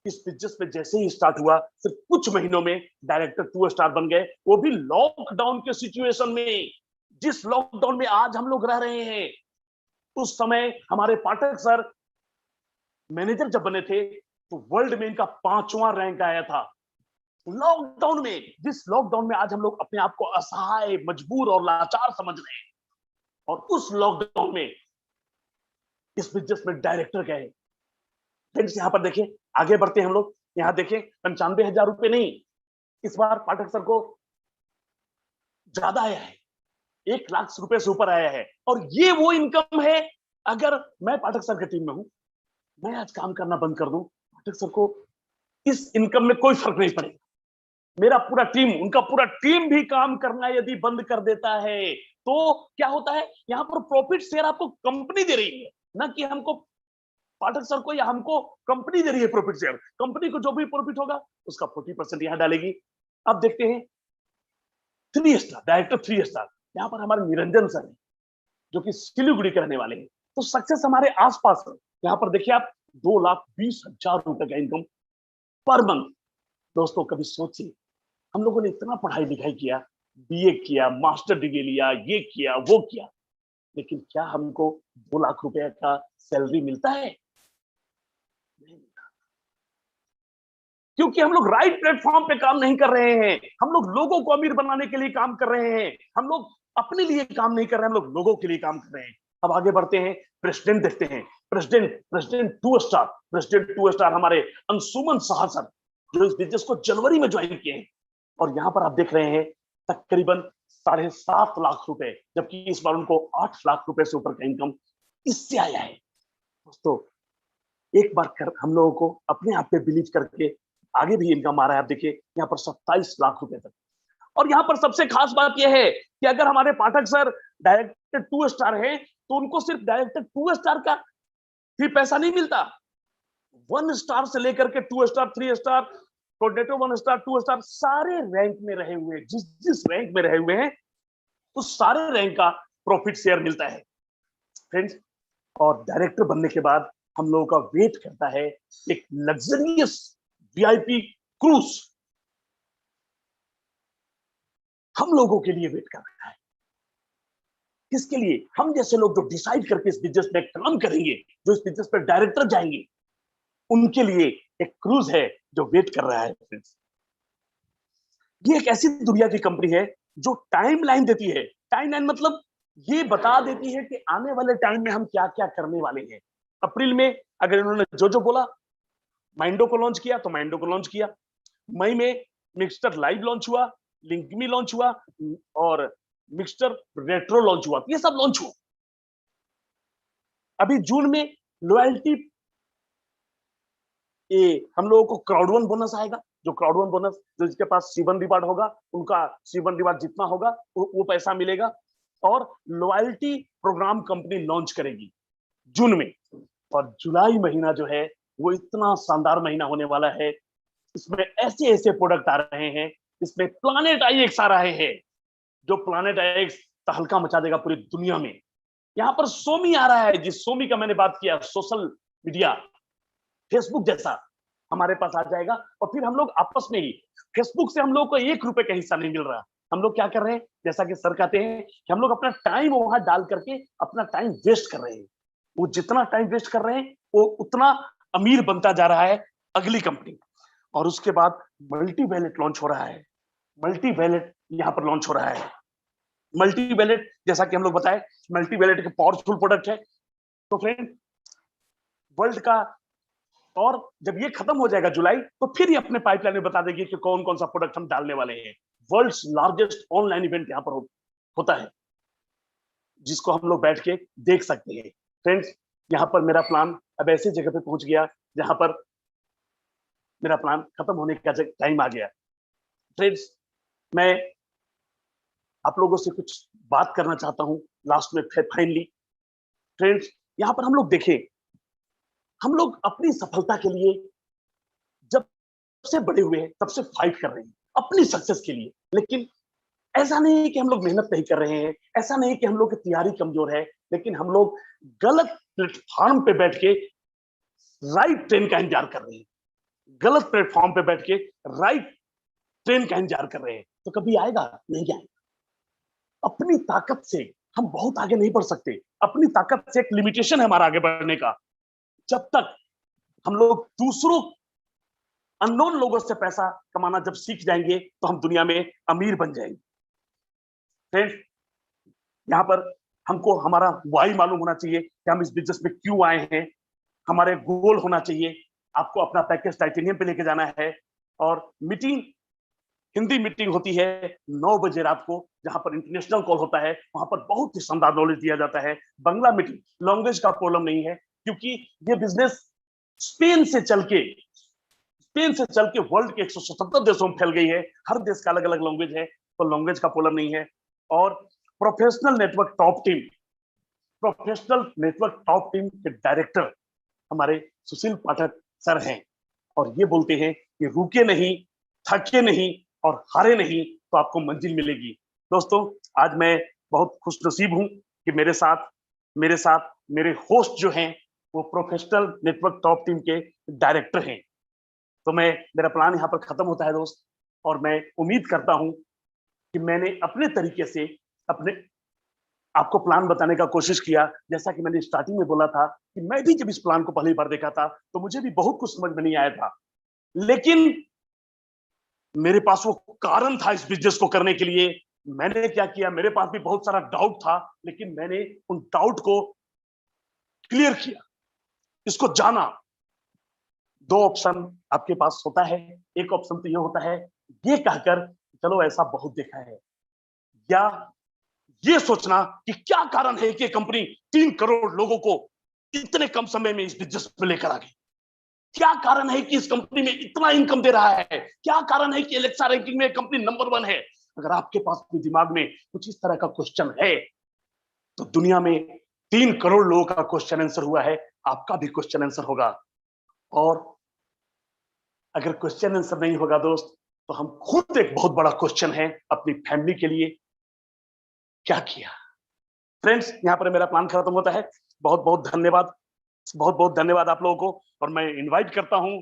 इस बिजनेस में जैसे ही स्टार्ट हुआ, सिर्फ कुछ महीनों में डायरेक्टर 2 स्टार बन गए, वो भी लॉकडाउन के सिचुएशन में। जिस लॉकडाउन में आज हम लोग रह रहे हैं, उस समय हमारे पाठक सर मैनेजर जब बने थे, तो वर्ल्ड में इनका 5वां रैंक आया था। लॉकडाउन में, जिस लॉकडाउन में आज हम लोग अपने आप को असहाय, मजबूर और लाचार समझ रहे हैं, और उस लॉकडाउन में इस बिजनेस में डायरेक्टर गए। फ्रेंड्स यहां पर देखें, आगे बढ़ते हैं हम लोग, यहां देखें 95,000 रुपए नहीं, इस बार पाठक सर को ज्यादा आया है, 1 लाख रुपए से ऊपर आया है। और ये वो इनकम है, अगर मैं पाठक सर की टीम में हूं, मैं आज काम करना बंद कर दूं, पाठक सर को इस इनकम में कोई फर्क नहीं पड़ेगा। मेरा पूरा टीम, उनका पूरा टीम भी काम करना यदि बंद कर देता है, तो क्या होता है, यहाँ पर प्रॉफिट शेयर आपको कंपनी दे रही है, ना कि हमको पाठक सर को या हमको कंपनी दे रही है प्रॉफिट शेयर। कंपनी को जो भी प्रॉफिट होगा उसका 40% यहाँ डालेगी। अब देखते हैं 3 स्टार, डायरेक्टर 3 स्टार, यहाँ पर हमारे निरंजन सर है जो कि सिलीगुड़ी के रहने वाले हैं। तो सक्सेस हमारे आसपास है। यहाँ पर देखिए आप 2,20,000 रुपए का इनकम पर मंथ। दोस्तों कभी सोचिए, हम लोगों ने इतना पढ़ाई लिखाई किया, बीए किया, मास्टर डिग्री लिया, ये किया वो किया, लेकिन क्या हमको 2 लाख रुपए का सैलरी मिलता है? नहीं मिलता। क्योंकि हम लोग राइट प्लेटफॉर्म पे काम नहीं कर रहे हैं। हम लोग लोगों को अमीर बनाने के लिए काम कर रहे हैं। हम लोग अपने लिए काम नहीं कर रहे हैं, हम लोग लोगों के लिए काम कर रहे हैं। अब आगे बढ़ते हैं, प्रेसिडेंट देखते हैं। प्रेसिडेंट 2 स्टार, प्रेसिडेंट 2 स्टार हमारे अंशुमन साहा सर, जो इस बिजनेस को जनवरी में ज्वाइन किए हैं। और यहां पर आप देख रहे हैं तकरीबन 7.5 लाख रुपए, जबकि इस बार उनको 8 लाख रुपए से ऊपर का इनकम इससे आया है। दोस्तों एक बार कर हम लोगों को अपने आप पे बिलीव करके आगे भी इनकम आ रहा है। आप देखिए यहाँ पर 27 लाख रुपए तक। और यहाँ पर सबसे खास बात यह है कि अगर हमारे पाठक सर डायरेक्टर 2 स्टार है तो उनको सिर्फ डायरेक्टर 2 स्टार का ही पैसा नहीं मिलता। 1 स्टार से लेकर के 2 star, 3 star, coordinator 1 star, 2 star, सारे रैंक में रहे हुए हैं। जिस जिस रैंक में रहे हुए हैं उस सारे रैंक का प्रॉफिट शेयर मिलता है फ्रेंड्स। और डायरेक्टर बनने के बाद हम लोगों का वेट करता है एक लग्जरियस वीआईपी क्रूज, हम लोगों के लिए वेट कर रहा है। किसके लिए? हम जैसे लोग जो डिसाइड करके इस बिजनेस में काम करेंगे, जो इस बिजनेस में डायरेक्टर जाएंगे, उनके लिए एक क्रूज है जो वेट कर रहा है फ्रेंड्स। ये एक ऐसी दुनिया की कंपनी है जो टाइमलाइन देती है। टाइमलाइन मतलब ये बता देती है कि आने वाले टाइम में हम क्या क्या करने वाले हैं। अप्रैल में अगर इन्होंने जो बोला, माइंडो को लॉन्च किया तो माइंडो को लॉन्च किया। मई में मिक्सचर लाइव लॉन्च हुआ, लिंकमी लॉन्च हुआ और मिक्सचर रेट्रो लॉन्च हुआ। ये सब लॉन्च हुआ। अभी जून में लॉयल्टी, ये हम लोगों को क्राउड वन बोनस आएगा। जो क्राउड वन बोनस, जो जिसके पास C1 रिवार्ड होगा, उनका C1 रिवार्ड जितना होगा वो पैसा मिलेगा। और लॉयल्टी प्रोग्राम कंपनी लॉन्च करेगी जून में। और जुलाई महीना जो है वो इतना शानदार महीना होने वाला है। इसमें ऐसे ऐसे प्रोडक्ट आ रहे हैं, इसमें प्लानेट IX आ रहे हैं, जो प्लानेट IX तहलका मचा देगा पूरी दुनिया में। यहाँ पर सोमी आ रहा है, जिस सोमी का मैंने बात किया, सोशल मीडिया फेसबुक जैसा हमारे पास आ जाएगा। और फिर हम लोग आपस में ही, फेसबुक से हम लोग को 1 रुपए का हिस्सा नहीं मिल रहा। हम लोग क्या कर रहे हैं, जैसा कि सर कहते हैं कि हम लोग अपना टाइम वहां डाल करके अपना टाइम वेस्ट कर रहे हैं। वो जितना टाइम वेस्ट कर रहे हैं वो उतना अमीर बनता जा रहा है अगली कंपनी। और उसके बाद मल्टी वैलेट लॉन्च हो रहा है। मल्टी वैलेट यहाँ पर लॉन्च हो रहा है। मल्टी वैलेट जैसा कि हम लोग बताए, मल्टी वैलेट एक पावरफुल प्रोडक्ट है। तो फ्रेंड वर्ल्ड का, और जब ये खत्म हो जाएगा जुलाई, तो फिर ये अपने पाइपलाइन में बता देगी कि कौन कौन सा प्रोडक्ट हम डालने वाले हैं। वर्ल्ड्स लार्जेस्ट ऑनलाइन इवेंट यहाँ पर होता है, जिसको हम लोग बैठ के देख सकते हैं। फ्रेंड्स यहाँ पर मेरा प्लान अब ऐसी जगह पे पहुंच गया जहां पर मेरा प्लान खत्म होने का टाइम आ गया। फ्रेंड्स मैं आप लोगों से कुछ बात करना चाहता हूं लास्ट में फाइनली। फ्रेंड्स यहाँ पर हम लोग देखें, हम लोग अपनी सफलता के लिए जब से बड़े हुए हैं तब से फाइट कर रहे हैं अपनी सक्सेस के लिए। लेकिन ऐसा नहीं है कि हम लोग मेहनत नहीं कर रहे हैं, ऐसा नहीं कि हम लोग की तैयारी कमजोर है, लेकिन हम लोग गलत प्लेटफॉर्म पे बैठ के राइट ट्रेन का इंतजार कर रहे हैं। गलत प्लेटफॉर्म पे बैठ के राइट ट्रेन का इंतजार कर रहे हैं। तो कभी आएगा? नहीं आएगा। अपनी ताकत से हम बहुत आगे नहीं बढ़ सकते। अपनी ताकत से एक लिमिटेशन है हमारा आगे बढ़ने का। जब तक हम लोग दूसरों अननोन लोगों से पैसा कमाना जब सीख जाएंगे तो हम दुनिया में अमीर बन जाएंगे। फ्रेंड्स यहाँ पर हमको हमारा वाई मालूम होना चाहिए कि हम इस बिजनेस में क्यों आए हैं। हमारे गोल होना चाहिए। आपको अपना पैकेज टाइटेनियम पे लेके जाना है। और मीटिंग, हिंदी मीटिंग होती है 9 बजे रात को, जहां पर इंटरनेशनल कॉल होता है। वहां पर बहुत ही शानदार नॉलेज दिया जाता है। बांग्ला मीटिंग, लैंग्वेज का प्रॉब्लम नहीं है, क्योंकि ये बिजनेस स्पेन से चल के वर्ल्ड के 177 देशों में फैल गई है। हर देश का अलग अलग लैंग्वेज है, तो लैंग्वेज का प्रॉब्लम नहीं है। और professional network top team, professional network top team के डायरेक्टर हमारे सुशील पाठक सर हैं, और ये बोलते हैं कि रुके नहीं, थके नहीं और हारे नहीं तो आपको मंजिल मिलेगी। दोस्तों, आज मैं बहुत खुशनसीब हूं कि मेरे साथ मेरे होस्ट जो हैं वो प्रोफेशनल नेटवर्क टॉप टीम के डायरेक्टर हैं। तो मेरा प्लान यहाँ पर खत्म होता है दोस्त, और मैं उम्मीद करता हूं कि मैंने अपने तरीके से अपने आपको प्लान बताने का कोशिश किया। जैसा कि मैंने स्टार्टिंग में बोला था कि मैं भी जब इस प्लान को पहली बार देखा था तो मुझे भी बहुत कुछ समझ में नहीं आया था, लेकिन मेरे पास वो कारण था इस बिजनेस को करने के लिए। मैंने क्या किया, मेरे पास भी बहुत सारा डाउट था, लेकिन मैंने उन डाउट को क्लियर किया, इसको जाना। दो ऑप्शन आपके पास होता है। एक ऑप्शन तो ये होता है ये कहकर चलो ऐसा बहुत देखा है, या ये सोचना कि क्या कारण है कि कंपनी 3 करोड़ लोगों को इतने कम समय में इस बिजनेस में लेकर आ गई। क्या कारण है कि इस कंपनी में इतना इनकम दे रहा है, क्या कारण है कि एलेक्सा रैंकिंग में कंपनी नंबर 1 है। अगर आपके पास भी दिमाग में कुछ इस तरह का क्वेश्चन है तो दुनिया में 3 करोड़ लोगों का क्वेश्चन आंसर हुआ है, आपका भी क्वेश्चन आंसर होगा। और अगर क्वेश्चन आंसर नहीं होगा दोस्त, तो हम खुद एक बहुत बड़ा क्वेश्चन है अपनी फैमिली के लिए, क्या किया। फ्रेंड्स, यहाँ पर मेरा प्लान खत्म होता है। बहुत बहुत धन्यवाद, बहुत बहुत धन्यवाद आप लोगों को। और मैं इनवाइट करता हूं,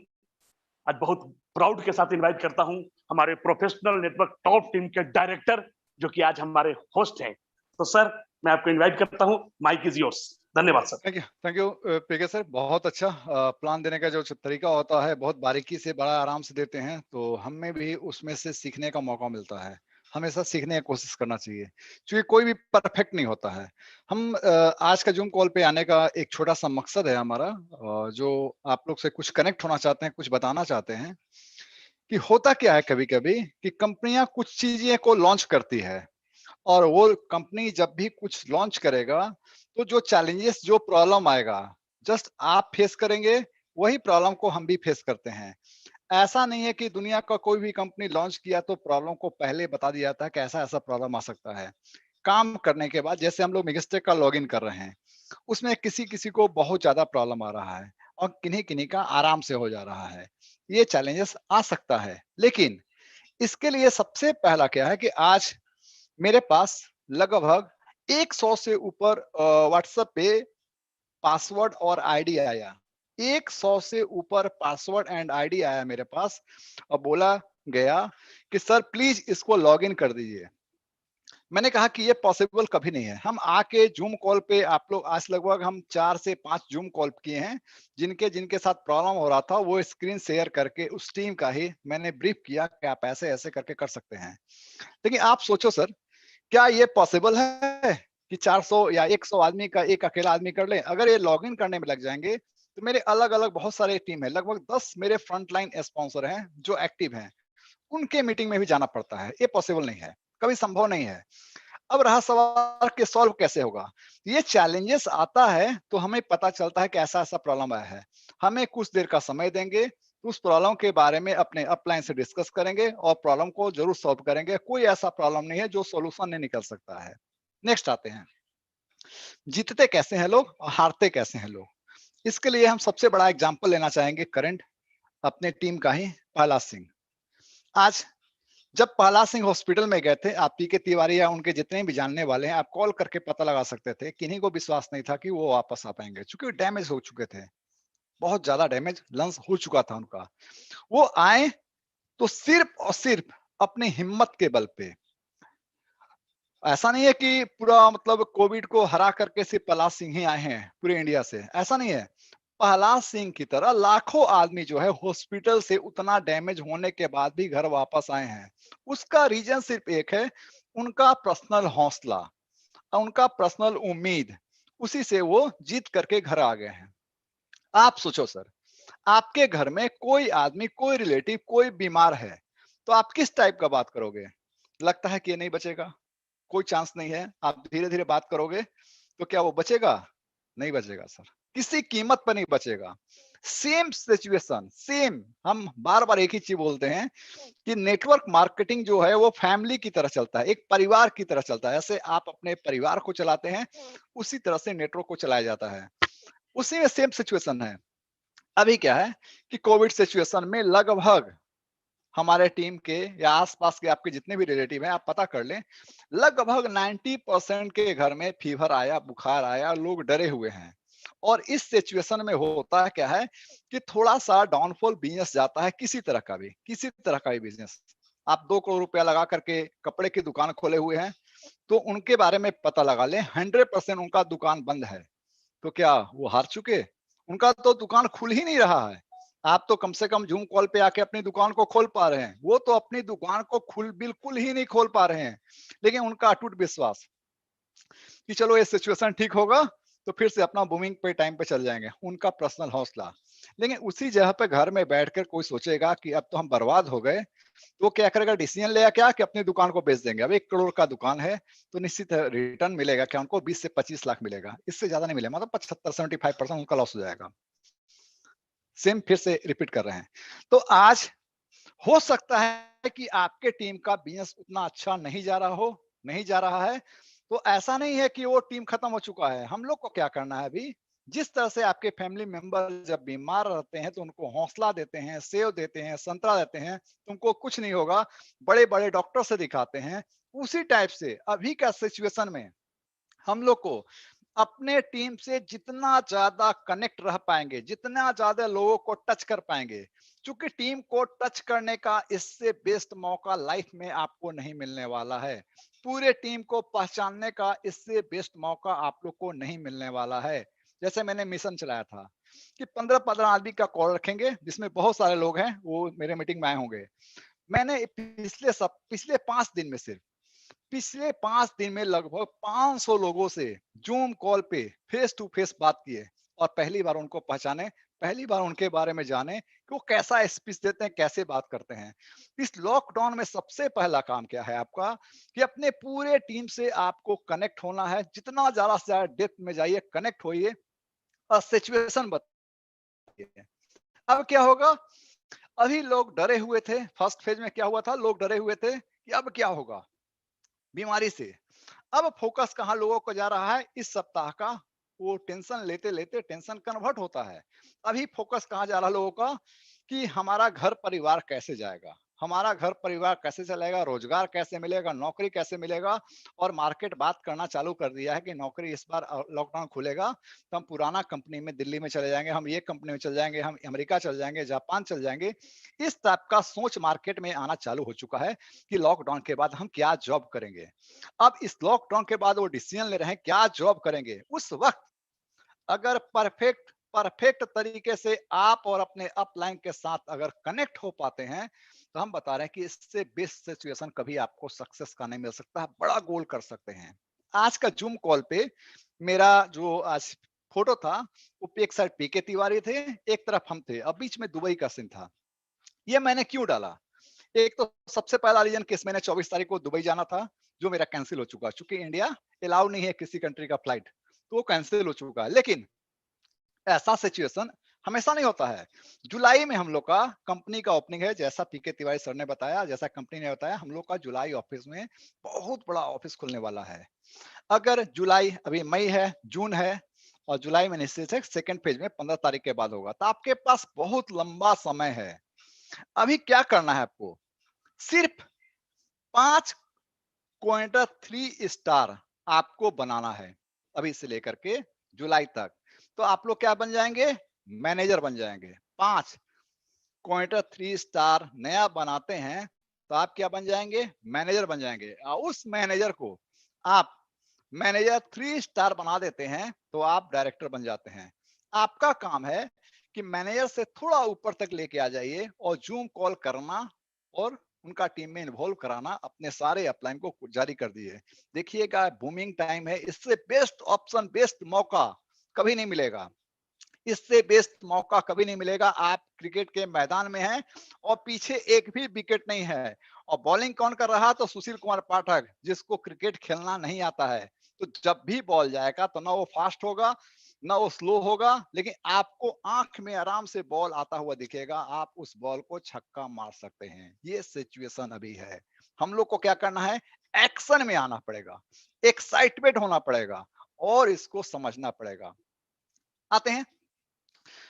आज बहुत प्राउड के साथ इनवाइट करता हूं हमारे प्रोफेशनल नेटवर्क टॉप टीम के डायरेक्टर, जो कि आज हमारे होस्ट हैं। तो सर, मैं आपको इनवाइट करता हूं, माइक इज योर्स। धन्यवाद sir. Thank you PK sir, बहुत अच्छा प्लान देने का जो तरीका होता है बहुत बारीकी से बड़ा आराम से देते हैं, तो हमें भी उसमें से सीखने का मौका मिलता है। हमेशा सीखने की कोशिश करना चाहिए, क्योंकि कोई भी परफेक्ट नहीं होता है। हम आज का जूम कॉल पे आने का एक छोटा सा मकसद है हमारा, जो आप लोग से कुछ कनेक्ट होना चाहते हैं, कुछ बताना चाहते हैं कि होता क्या है कभी कभी कि कंपनियां कुछ चीजें को लॉन्च करती है, और वो कंपनी जब भी कुछ लॉन्च करेगा तो जो चैलेंजेस, जो प्रॉब्लम आएगा, जस्ट आप फेस करेंगे, वही प्रॉब्लम को हम भी फेस करते हैं। ऐसा नहीं है कि दुनिया का कोई भी कंपनी लॉन्च किया तो प्रॉब्लम को पहले बता दिया था कि ऐसा ऐसा प्रॉब्लम आ सकता है। काम करने के बाद, जैसे हम लोग मिगस्टेक का लॉगिन कर रहे हैं, उसमें किसी किसी को बहुत ज्यादा प्रॉब्लम आ रहा है और किन्हीं किन्हीं का आराम से हो जा रहा है। ये चैलेंजेस आ सकता है, लेकिन इसके लिए सबसे पहला क्या है कि आज मेरे पास लगभग 100 से ऊपर व्हाट्सएप पे पासवर्ड और आईडी आया। 100 से ऊपर पासवर्ड एंड आईडी आया मेरे पास, और बोला गया कि सर प्लीज इसको लॉग इन कर दीजिए। मैंने कहा कि ये पॉसिबल कभी नहीं है। हम आके जूम कॉल पे, आप लोग आज लगभग हम 4 से 5 जूम कॉल किए हैं, जिनके जिनके साथ प्रॉब्लम हो रहा था वो स्क्रीन शेयर करके उस टीम का ही मैंने ब्रीफ किया कि आप ऐसे ऐसे करके कर सकते हैं। लेकिन आप सोचो सर, क्या ये पॉसिबल है कि 400 या 100 आदमी का एक अकेला आदमी कर ले? अगर ये लॉगिन करने में लग जाएंगे तो मेरे अलग अलग बहुत सारे टीम है, लगभग 10 मेरे फ्रंट लाइन स्पॉन्सर हैं जो एक्टिव हैं, उनके मीटिंग में भी जाना पड़ता है। ये पॉसिबल नहीं है, कभी संभव नहीं है। अब रहा सवाल कि सॉल्व कैसे होगा। ये चैलेंजेस आता है तो हमें पता चलता है कि ऐसा ऐसा प्रॉब्लम आया है। हमें कुछ देर का समय देंगे, उस प्रॉब्लम के बारे में अपने अपलाइन से डिस्कस करेंगे और प्रॉब्लम को जरूर सॉल्व करेंगे। कोई ऐसा प्रॉब्लम नहीं है जो सॉल्यूशन नहीं निकल सकता है। नेक्स्ट आते हैं, जीतते कैसे हैं लोग और हारते कैसे हैं लोग। इसके लिए हम सबसे बड़ा एग्जांपल लेना चाहेंगे करंट अपने टीम का ही, प्रहलाद सिंह। आज जब प्रहलाद सिंह हॉस्पिटल में गए थे, आप पीके तिवारी या उनके जितने भी जानने वाले हैं, आप कॉल करके पता लगा सकते थे। किन्हीं को विश्वास नहीं था कि वो वापस आ पाएंगे, क्योंकि डैमेज हो चुके थे, बहुत ज्यादा डैमेज लंग्स हो चुका था उनका। वो आए तो सिर्फ और सिर्फ अपनी हिम्मत के बल पे। ऐसा नहीं है कि पूरा मतलब कोविड को हरा करके सिर्फ प्रहलाद सिंह ही आए हैं पूरे इंडिया से, ऐसा नहीं है। प्रहलाद सिंह की तरह लाखों आदमी जो है हॉस्पिटल से उतना डैमेज होने के बाद भी घर वापस आए हैं। उसका रीजन सिर्फ एक है, उनका पर्सनल हौसला, उनका पर्सनल उम्मीद, उसी से वो जीत करके घर आ गए हैं। आप सोचो सर, आपके घर में कोई आदमी, कोई रिलेटिव, कोई बीमार है, तो आप किस टाइप का बात करोगे? लगता है कि ये नहीं बचेगा, कोई चांस नहीं है। आप धीरे धीरे बात करोगे तो क्या वो बचेगा? नहीं बचेगा सर, किसी कीमत पर नहीं बचेगा। सेम सिचुएशन, सेम, हम बार बार एक ही चीज बोलते हैं कि नेटवर्क मार्केटिंग जो है वो फैमिली की तरह चलता है, एक परिवार की तरह चलता है। ऐसे आप अपने परिवार को चलाते हैं, उसी तरह से नेटवर्क को चलाया जाता है। उसी में सेम सिचुएशन है। अभी क्या है कि कोविड सिचुएशन में लगभग हमारे टीम के या आसपास के आपके जितने भी रिलेटिव हैं, आप पता कर लें, लगभग 90% के घर में फीवर आया, बुखार आया, लोग डरे हुए हैं। और इस सिचुएशन में होता क्या है कि थोड़ा सा डाउनफॉल बिजनेस जाता है, किसी तरह का भी बिजनेस। आप 2 करोड़ रुपया लगा करके कपड़े की दुकान खोले हुए हैं, तो उनके बारे में पता लगा लें, 100% उनका दुकान बंद है। तो क्या वो हार चुके? उनका तो दुकान खुल ही नहीं रहा है। आप तो कम से कम ज़ूम कॉल पे आके अपनी दुकान को खोल पा रहे हैं। वो तो अपनी दुकान को बिल्कुल ही नहीं खोल पा रहे हैं। लेकिन उनका अटूट विश्वास कि चलो ये सिचुएशन ठीक होगा, तो फिर से अपना बूमिंग पे टाइम पे चल जाएँगे। उनका पर्सनल हौसला। लेकिन उसी जगह पे घर में बैठकर कोई सोचेगा कि अब तो हम बर्बाद हो गए, तो वो क्या करेगा, डिसीजन लेगा क्या कि अपनी दुकान को बेच देंगे। अब 1 करोड़ का दुकान है, तो निश्चित है रिटर्न मिलेगा क्या उनको, 20 से 25 लाख मिलेगा। इससे ज़्यादा नहीं मिलेगा, मतलब 75-75% उनका लॉस हो जाएगा। सेम फिर से रिपीट कर रहे हैं। तो आज हो सकता है कि आपके टीम का बिज़नेस उतना अच्छा नहीं जा रहा है, तो ऐसा नहीं है कि वो टीम खत्म हो चुका है। हम लोग को क्या करना है अभी, जिस तरह से आपके फैमिली मेंबर जब बीमार रहते हैं, तो उनको हौसला देते हैं, सेव देते हैं, संतरा देते हैं, तुमको कुछ नहीं होगा, बड़े-बड़े डॉक्टर से दिखाते हैं। उसी टाइप से अभी का सिचुएशन में हम लोग को अपने टीम से जितना ज्यादा कनेक्ट रह पाएंगे, जितना ज्यादा लोगों को टच कर पाएंगे, क्योंकि टीम को टच करने का इससे बेस्ट मौका लाइफ में आपको नहीं मिलने वाला है। पूरे टीम को पहचानने का इससे बेस्ट मौका आप लोग को नहीं मिलने वाला है। जैसे मैंने मिशन चलाया था कि 15-15 आदमी का कॉल रखेंगे, जिसमें बहुत सारे लोग हैं, वो मेरे मीटिंग में आए होंगे। मैंने पिछले 5 दिन में सिर्फ पिछले 5 दिन में लगभग 500 लोगों से जूम कॉल पे फेस टू फेस बात किए, और पहली बार उनको पहचाने, पहली बार उनके बारे में जाने कि वो कैसा स्पीच देते हैं, कैसे बात करते हैं। इस लॉकडाउन में सबसे पहला काम क्या है आपका कि अपने पूरे टीम से आपको कनेक्ट होना है। जितना ज्यादा से ज्यादा डेप्थ में जाइए, कनेक्ट होइए और सिचुएशन बताइए। अब क्या होगा, अभी लोग डरे हुए थे, फर्स्ट फेज में क्या हुआ था, लोग डरे हुए थे कि अब क्या होगा बीमारी से। अब फोकस कहाँ लोगों को जा रहा है, इस सप्ताह का वो टेंशन लेते लेते टेंशन कन्वर्ट होता है। अभी फोकस कहाँ जा रहा है लोगों का कि हमारा घर परिवार कैसे जाएगा, हमारा घर परिवार कैसे चलेगा, रोजगार कैसे मिलेगा, नौकरी कैसे मिलेगा। और मार्केट बात करना चालू कर दिया है कि नौकरी इस बार लॉकडाउन खुलेगा तो हम पुराना कंपनी में दिल्ली में चले जाएंगे, हम ये कंपनी में चले जाएंगे, हम अमेरिका चले जाएंगे, जापान चले जाएंगे। इस टाइप का सोच मार्केट में आना चालू हो चुका है कि लॉकडाउन के बाद हम क्या जॉब करेंगे। अब इस लॉकडाउन के बाद वो डिसीजन ले रहे हैं क्या जॉब करेंगे। उस वक्त अगर परफेक्ट परफेक्ट तरीके से आप और अपने अपलाइन के साथ अगर कनेक्ट हो पाते हैं, तो हम बता रहे हैं कि इससे बेस्ट सिचुएशन कभी आपको सक्सेस का नहीं मिल सकता, बड़ा गोल कर सकते हैं। आज का जूम कॉल पे मेरा जो आज फोटो था, वो एक साइड पीके तिवारी थे, एक तरफ हम थे, अब बीच में दुबई का सीन था। ये मैंने क्यों डाला, एक तो सबसे पहला रीजन कि मैंने 24 तारीख को दुबई जाना था, जो मेरा कैंसिल हो चुका, चूंकि इंडिया अलाउ नहीं है किसी कंट्री का फ्लाइट, तो वो कैंसिल हो चुका है। लेकिन ऐसा सिचुएशन हमेशा नहीं होता है। जुलाई में हम लोग का कंपनी का ओपनिंग है, जैसा पीके तिवारी सर ने बताया, जैसा कंपनी ने बताया, हम लोग का जुलाई ऑफिस में बहुत बड़ा ऑफिस खुलने वाला है। अगर जुलाई, अभी मई है, जून है, और जुलाई में निश्चित है सेकेंड फेज में 15 तारीख के बाद होगा, तो आपके पास बहुत लंबा समय है। अभी क्या करना है आपको, सिर्फ 5 क्वार्टर 3 स्टार आपको बनाना है अभी से लेकर के जुलाई तक। तो आप लोग क्या बन जाएंगे, मैनेजर बन जाएंगे। 5 क्वार्टर 3 स्टार नया बनाते हैं, तो आप क्या बन जाएंगे, मैनेजर बन जाएंगे। और उस मैनेजर को आप मैनेजर 3 स्टार बना देते हैं, तो आप डायरेक्टर बन जाते हैं। आपका काम है कि मैनेजर से थोड़ा ऊपर तक लेके आ जाइए और जूम कॉल करना और उनका टीम में इन्वॉल्व कराना, अपने सारे अपलाइन को जारी कर दिए। देखिएगा बूमिंग टाइम है, इससे बेस्ट ऑप्शन, बेस्ट मौका कभी नहीं मिलेगा, इससे बेस्ट मौका कभी नहीं मिलेगा। आप क्रिकेट के मैदान में हैं और पीछे एक भी विकेट नहीं है, और बॉलिंग कौन कर रहा, तो सुशील कुमार पाठक, जिसको क्रिकेट खेलना नहीं आता है। तो जब भी बॉल जाएगा तो ना वो फास्ट होगा, ना वो स्लो होगा, लेकिन आपको आंख में आराम से बॉल आता हुआ दिखेगा, आप उस बॉल को छक्का मार सकते हैं। ये सिचुएशन अभी है। हम लोग को क्या करना है, एक्शन में आना पड़ेगा, एक्साइटमेंट होना पड़ेगा और इसको समझना पड़ेगा। आते हैं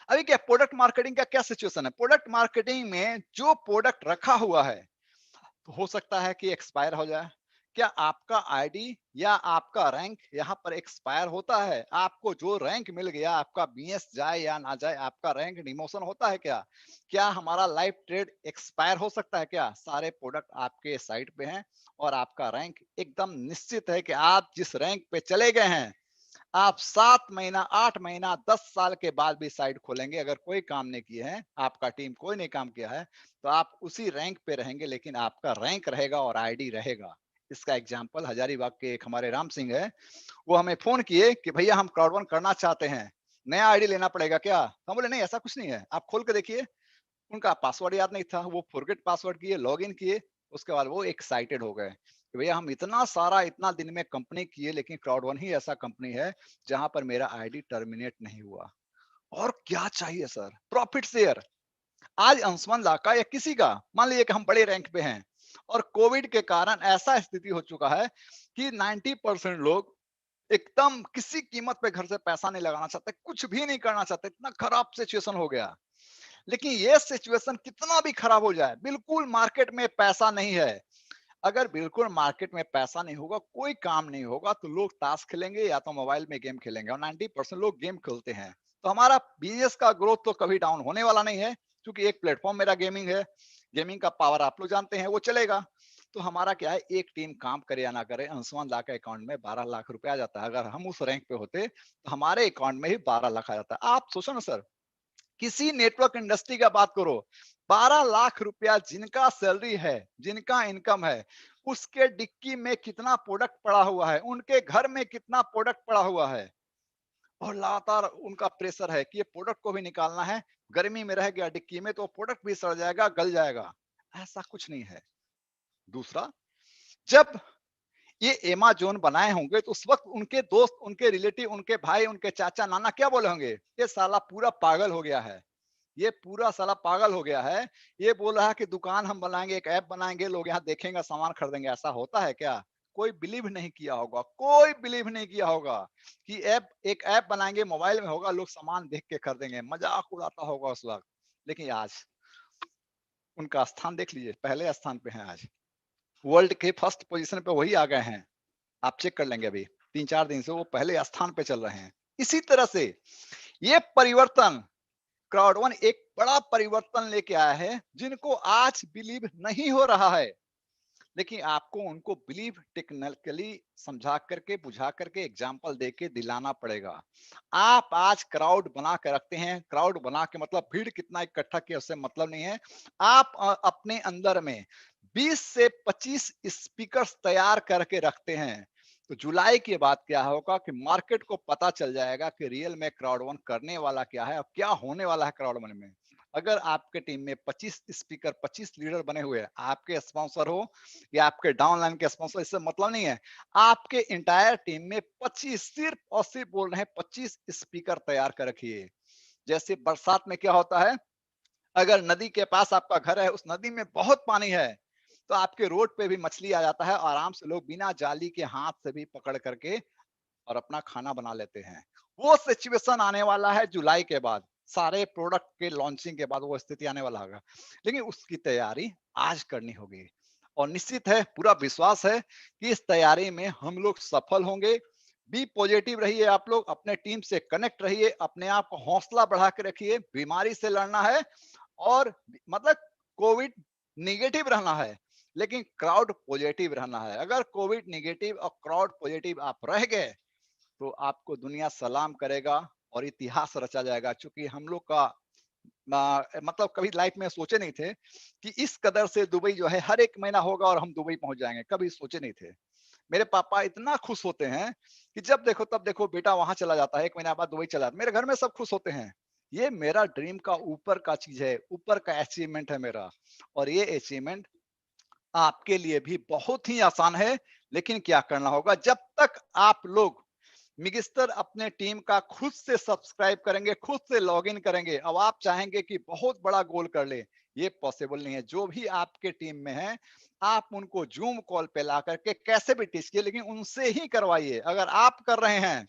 अभी क्या प्रोडक्ट मार्केटिंग का क्या सिचुएशन है। प्रोडक्ट मार्केटिंग में जो प्रोडक्ट रखा हुआ है तो हो सकता है कि एक्सपायर हो जाए। क्या आपका आईडी या आपका रैंक यहाँ पर एक्सपायर होता है? आपको जो रैंक मिल गया, आपका बीएस जाए या ना जाए, आपका रैंक डिमोशन होता है क्या? क्या हमारा लाइव ट्रेड एक्सपायर हो सकता है क्या? सारे प्रोडक्ट आपके साइट पे हैं और आपका रैंक एकदम निश्चित है कि आप जिस रैंक पे चले गए हैं, आप 7 महीना, 8 महीना, 10 साल के बाद भी साइट खोलेंगे, अगर कोई काम नहीं किए हैं, आपका टीम कोई नहीं काम किया है, तो आप उसी रैंक पे रहेंगे, लेकिन आपका रैंक रहेगा और आईडी रहेगा। इसका एग्जांपल हजारीबाग के एक हमारे राम सिंह है, वो हमें फोन किए कि भैया हम क्राउड वन करना चाहते हैं, नया आईडी लेना पड़ेगा क्या? हम बोले नहीं, ऐसा कुछ नहीं है, आप खोल के देखिए। उनका पासवर्ड याद नहीं था, वो फॉरगेट पासवर्ड किए, लॉगिन किए, उसके बाद वो एक्साइटेड हो गए कि भैया हम इतना सारा इतना दिन में कंपनी किए, लेकिन क्राउड वन ही ऐसा कंपनी है जहां पर मेरा आईडी टर्मिनेट नहीं हुआ। और क्या चाहिए सर, प्रॉफिट शेयर। आज अंशुमन लाका या किसी का, मान लीजिए कि हम बड़े रैंक पे हैं और कोविड के कारण ऐसा स्थिति हो चुका है कि 90% लोग एकदम किसी कीमत पे घर से पैसा नहीं लगाना चाहते, कुछ भी नहीं करना चाहते, इतना खराब सिचुएशन हो गया। लेकिन ये सिचुएशन कितना भी खराब हो जाए, बिल्कुल मार्केट में पैसा नहीं है, अगर बिल्कुल मार्केट में पैसा नहीं होगा, कोई काम नहीं होगा, तो लोग ताश खेलेंगे या तो मोबाइल में गेम खेलेंगे, और 90% लोग गेम खेलते हैं। तो हमारा बिजनेस का ग्रोथ तो कभी डाउन होने वाला नहीं है, क्योंकि एक प्लेटफॉर्म मेरा गेमिंग है, गेमिंग का पावर आप लोग जानते हैं, वो चलेगा। तो हमारा क्या है, एक टीम काम करे या ना करे, अंशुमान ला के अकाउंट में 12 लाख रुपया आ जाता है। अगर हम उस रैंक पे होते तो हमारे अकाउंट में ही 12 लाख आ जाता है। आप सोचो ना सर, किसी नेटवर्क इंडस्ट्री का बात करो, 12 लाख रुपया जिनका सैलरी है, जिनका इनकम है, उसके डिक्की में कितना प्रोडक्ट पड़ा हुआ है, उनके घर में कितना प्रोडक्ट पड़ा हुआ है, और लगातार उनका प्रेशर है कि ये प्रोडक्ट को भी निकालना है। गर्मी में रह गया डिक्की में तो प्रोडक्ट भी सड़ जाएगा, गल जाएगा। ऐसा कुछ नहीं है। दूसरा, जब ये एमाजोन बनाए होंगे तो उस वक्त उनके दोस्त, उनके रिलेटिव, उनके भाई, उनके चाचा नाना क्या बोले होंगे, ये साला पूरा पागल हो गया है, ये पूरा साला पागल हो गया है, ये बोल रहा है कि दुकान हम बनाएंगे, एक ऐप बनाएंगे, लोग यहाँ देखेंगे, सामान खरीदेंगे। ऐसा होता है क्या? कोई बिलीव नहीं किया होगा, कोई बिलीव नहीं किया होगा कि ऐप, एक ऐप बनाएंगे, मोबाइल में होगा, लोग सामान देख के खरीदेंगे, मजाक उड़ाता होगा उस वक्त। लेकिन आज उनका स्थान देख लीजिए, पहले स्थान पे है आज, वर्ल्ड के फर्स्ट पोजीशन पे वही आ गए हैं। आप चेक कर लेंगे, अभी 3-4 दिन से वो पहले स्थान पे चल रहे हैं। इसी तरह से ये परिवर्तन, क्राउड वन एक बड़ा परिवर्तन लेके आया है, जिनको आज बिलीव नहीं हो रहा है, लेकिन आपको उनको बिलीव टेक्निकली समझा करके, बुझा करके, एग्जाम्पल देके दिलाना पड़ेगा। आप आज क्राउड बना के रखते हैं, क्राउड बना के मतलब भीड़ कितना इकट्ठा किया उससे मतलब नहीं है। आप अपने अंदर में 20 से 25 स्पीकर्स तैयार करके रखते हैं, तो जुलाई के बाद क्या होगा कि मार्केट को पता चल जाएगा कि रियल में क्राउड वन करने वाला क्या है और क्या होने वाला है क्राउड वन में। अगर आपके टीम में 25 स्पीकर, 25 लीडर बने हुए हैं, आपके स्पॉन्सर हो या आपके डाउनलाइन के स्पॉन्सर, इससे मतलब नहीं है। आपके इंटायर टीम में 25, सिर्फ और सिर्फ बोल रहे हैं, 25 स्पीकर तैयार कर रखिए। जैसे बरसात में क्या होता है, अगर नदी के पास आपका घर है, उस नदी में बहुत पानी है, तो आपके रोड पे भी मछली आ जाता है, आराम से लोग बिना जाली के हाथ से भी पकड़ करके और अपना खाना बना लेते हैं। वो सिचुएशन आने वाला है जुलाई के बाद, सारे प्रोडक्ट के लॉन्चिंग के बाद वो स्थिति आने वाला होगा। लेकिन उसकी तैयारी आज करनी होगी, और निश्चित है, पूरा विश्वास है कि इस तैयारी में हम लोग सफल होंगे। बी पॉजिटिव रहिए, आप लोग अपने टीम से कनेक्ट रहिए, अपने आप को हौसला बढ़ा के रखिए। बीमारी से लड़ना है और मतलब कोविड निगेटिव रहना है, लेकिन क्राउड पॉजिटिव रहना है। अगर कोविड निगेटिव और क्राउड पॉजिटिव आप रह गए, तो आपको दुनिया सलाम करेगा और इतिहास रचा जाएगा। चूंकि हम लोग का मतलब कभी लाइफ में सोचे नहीं थे कि इस कदर से दुबई जो है हर एक महीना होगा और हम दुबई पहुंच जाएंगे, कभी सोचे नहीं थे। मेरे पापा इतना खुश होते हैं कि जब देखो तब देखो बेटा वहां चला जाता है, एक महीना बाद दुबई चला जाता है। मेरे घर में सब खुश होते हैं। ये मेरा ड्रीम का ऊपर का चीज है, ऊपर का अचीवमेंट है मेरा। और ये अचीवमेंट आपके लिए भी बहुत ही आसान है, लेकिन क्या करना होगा, जब तक आप लोग मिनिस्टर अपने टीम का खुद से सब्सक्राइब करेंगे, खुद से लॉगिन करेंगे। अब आप चाहेंगे कि बहुत बड़ा गोल कर ले, ये पॉसिबल नहीं है। जो भी आपके टीम में है, आप उनको जूम कॉल पे ला करके कैसे भी टीच कीजिए, लेकिन उनसे ही करवाइए। अगर आप कर रहे हैं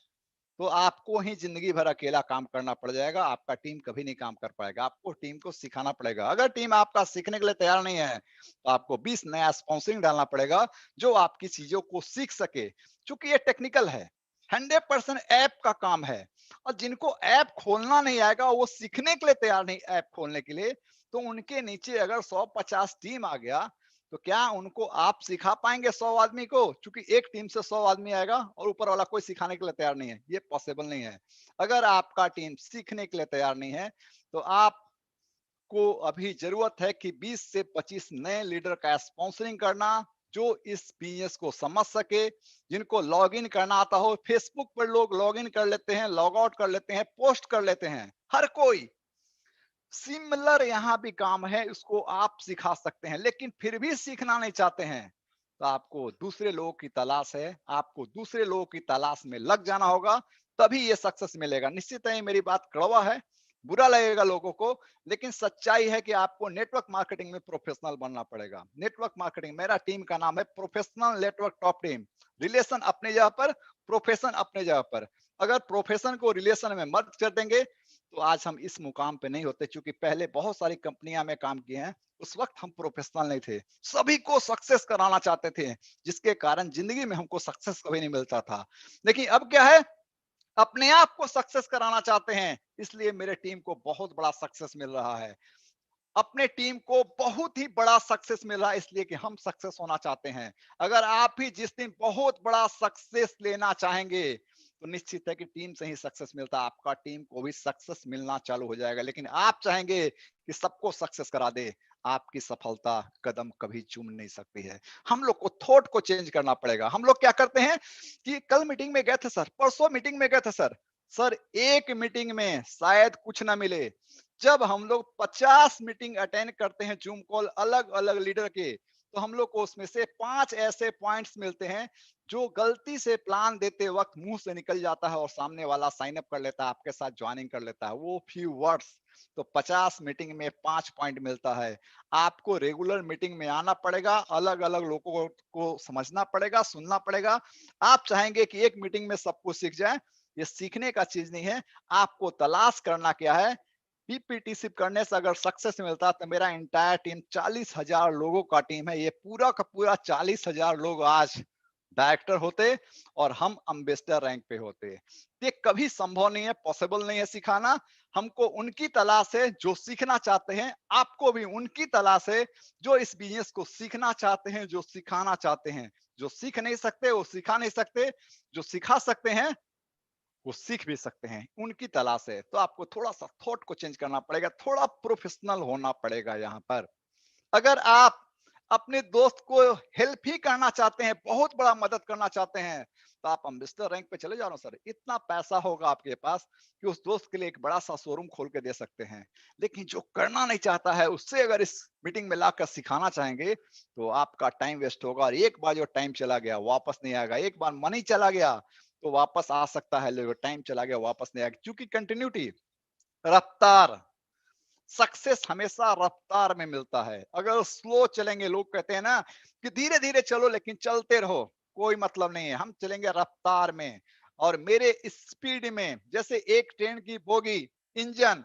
तो आपको ही जिंदगी भर अकेला काम करना पड़ जाएगा, आपका टीम कभी नहीं काम कर पाएगा। आपको टीम को सिखाना पड़ेगा। अगर टीम आपका सीखने के लिए तैयार नहीं है, तो आपको 20 नया स्पॉन्सरिंग डालना पड़ेगा, जो आपकी चीजों को सीख सके। क्योंकि ये टेक्निकल है, 100% ऐप का काम है। और जिनको ऐप खोलना नहीं आएगा, वो सीखने के लिए तैयार नहीं ऐप खोलने के लिए, तो उनके नीचे अगर 100-50 टीम आ गया, तो क्या उनको आप सिखा पाएंगे 100 आदमी को? क्योंकि एक टीम से 100 आदमी आएगा और ऊपर वाला कोई सिखाने के लिए तैयार नहीं है, ये पॉसिबल नहीं है। अगर आपका टीम सीखने के लिए तैयार नहीं है, तो आपको अभी जरूरत है कि 20 से 25 नए लीडर का स्पॉन्सरिंग करना, जो इस बिजनेस को समझ सके, जिनको लॉग इन करना आता हो। फेसबुक पर लोग लॉग इन कर लेते हैं, लॉग आउट कर लेते हैं, पोस्ट कर लेते हैं, हर कोई। सिमिलर यहाँ भी काम है, उसको आप सिखा सकते हैं, लेकिन फिर भी सीखना नहीं चाहते हैं, तो आपको दूसरे लोगों की तलाश है। आपको दूसरे लोगों की तलाश में लग जाना होगा, तभी ये सक्सेस मिलेगा। निश्चित है, मेरी बात कड़वा है, बुरा लगेगा लोगों को, लेकिन सच्चाई है कि आपको नेटवर्क मार्केटिंग में प्रोफेशनल बनना पड़ेगा। नेटवर्क मार्केटिंग, मेरा टीम का नाम है professional network top team. Relation अपने जगह पर, प्रोफेशन अपने जगह पर। अगर प्रोफेशन को रिलेशन में मर्ज कर देंगे, तो आज हम इस मुकाम पे नहीं होते। क्योंकि पहले बहुत सारी कंपनियां में काम किए हैं, उस वक्त हम प्रोफेशनल नहीं थे, सभी को सक्सेस कराना चाहते थे, जिसके कारण जिंदगी में हमको सक्सेस कभी नहीं मिलता था। लेकिन अब क्या है, अपने आप को सक्सेस कराना चाहते हैं, इसलिए मेरे टीम को बहुत बड़ा सक्सेस मिल रहा है। अपने टीम को बहुत ही बड़ा सक्सेस मिला, इसलिए कि हम सक्सेस होना चाहते हैं। अगर आप भी जिस दिन बहुत बड़ा सक्सेस लेना चाहेंगे, तो निश्चित है कि टीम से ही सक्सेस मिलता है, आपका टीम को भी सक्सेस मिलना चालू हो जाएगा। लेकिन आप चाहेंगे कि सबको सक्सेस करा दे, आपकी सफलता कदम कभी चूम नहीं सकती है। हम लोग को थॉट को चेंज करना पड़ेगा। हम लोग क्या करते हैं कि कल मीटिंग में गए थे सर, परसों मीटिंग में गए थे सर, सर एक मीटिंग में शायद कुछ ना मिले। जब हम लोग 50 मीटिंग अटेंड करते हैं जूम कॉल अलग अलग लीडर के, तो हम लोग को उसमें से 5 ऐसे पॉइंट्स मिलते हैं जो गलती से प्लान देते वक्त मुंह से निकल जाता है और सामने वाला साइन अप कर लेता है, आपके साथ ज्वाइनिंग कर लेता है, वो फ्यू वर्ड्स। तो 50 मीटिंग में 5 पॉइंट मिलता है। आपको रेगुलर मीटिंग में आना पड़ेगा, अलग अलग लोगों को समझना पड़ेगा, सुनना पड़ेगा। आप चाहेंगे कि एक मीटिंग में सब कुछ सीख जाए, ये सीखने का चीज नहीं है। आपको तलाश करना क्या है, पीपीटी सिर्फ करने से अगर सक्सेस मिलता, तो मेरा इंटायर टीम 40,000 लोगों का टीम है, ये पूरा का पूरा 40,000 लोग आज डायरेक्टर होते और हम अम्बेसडर रैंक पे होते। ये कभी संभव नहीं है, पॉसिबल नहीं है सिखाना। हमको उनकी तलाश है जो सीखना चाहते हैं, आपको भी उनकी तलाश है जो इस बिजनेस को सीखना चाहते हैं, जो सिखाना चाहते हैं। जो सीख नहीं सकते वो सिखा नहीं सकते, जो सिखा सकते हैं वो सीख भी सकते हैं, उनकी तलाश है। तो आपको थोड़ा सा थॉट को चेंज करना पड़ेगा, थोड़ा प्रोफेशनल होना पड़ेगा यहाँ पर। अगर आप अपने दोस्त को हेल्प ही करना चाहते हैं, बहुत बड़ा मदद करना चाहते हैं, तो आप अम्बेसडर रैंक पे चले जाओ ना सर। इतना पैसा होगा आपके पास कि उस दोस्त के लिए एक बड़ा सा शोरूम खोल के दे सकते हैं। लेकिन जो करना नहीं चाहता है, उससे अगर इस मीटिंग में लाकर सिखाना चाहेंगे, तो आपका टाइम वेस्ट होगा। और एक बार जो टाइम चला गया वापस नहीं आएगा। एक बार मनी चला गया तो वापस आ सकता है, लेकिन टाइम चला गया वापस नहीं आएगा। क्योंकि कंटिन्यूटी, रफ्तार, सक्सेस हमेशा रफ्तार में मिलता है। अगर स्लो चलेंगे, लोग कहते हैं ना कि धीरे धीरे चलो लेकिन चलते रहो, कोई मतलब नहीं है। हम चलेंगे रफ्तार में और मेरे स्पीड में। जैसे एक ट्रेन की बोगी, इंजन,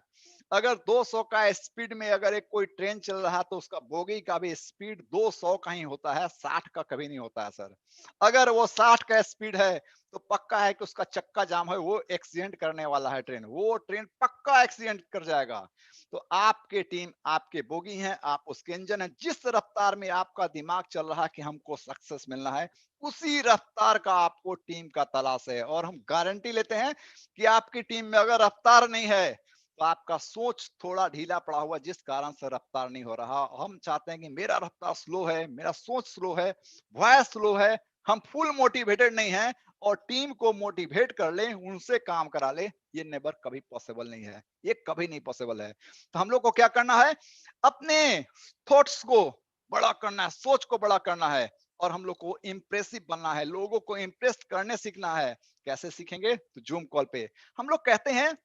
अगर 200 का स्पीड में अगर एक कोई ट्रेन चल रहा है, तो उसका बोगी का भी स्पीड 200 का ही होता है, 60 का कभी नहीं होता है सर। अगर वो 60 का स्पीड है, तो पक्का है कि उसका चक्का जाम है, वो एक्सीडेंट करने वाला है ट्रेन, वो ट्रेन पक्का एक्सीडेंट कर जाएगा। तो आपके टीम आपके बोगी हैं, आप उसके इंजन हैं। जिस रफ्तार में आपका दिमाग चल रहा है कि हमको सक्सेस मिलना है, उसी रफ्तार का आपको टीम का तलाश है। और हम गारंटी लेते हैं कि आपकी टीम में अगर रफ्तार नहीं है, तो आपका सोच थोड़ा ढीला पड़ा हुआ, जिस कारण से रफ्तार नहीं हो रहा। हम चाहते हैं कि मेरा रफ्तार स्लो है, मेरा सोच स्लो है, वॉयस स्लो है, हम फुल मोटिवेटेड नहीं है और टीम को मोटिवेट कर ले, उनसे काम करा ले। ये नेवर कभी पॉसिबल नहीं है, ये कभी नहीं पॉसिबल है। तो हम लोग को क्या करना है, अपने थॉट्स को बड़ा करना है, सोच को बड़ा करना है। और हम लोग को इम्प्रेसिव बनना है, लोगों को इम्प्रेस करने सीखना है। कैसे सीखेंगे? तो जूम कॉल पे। हम लोग कहते हैं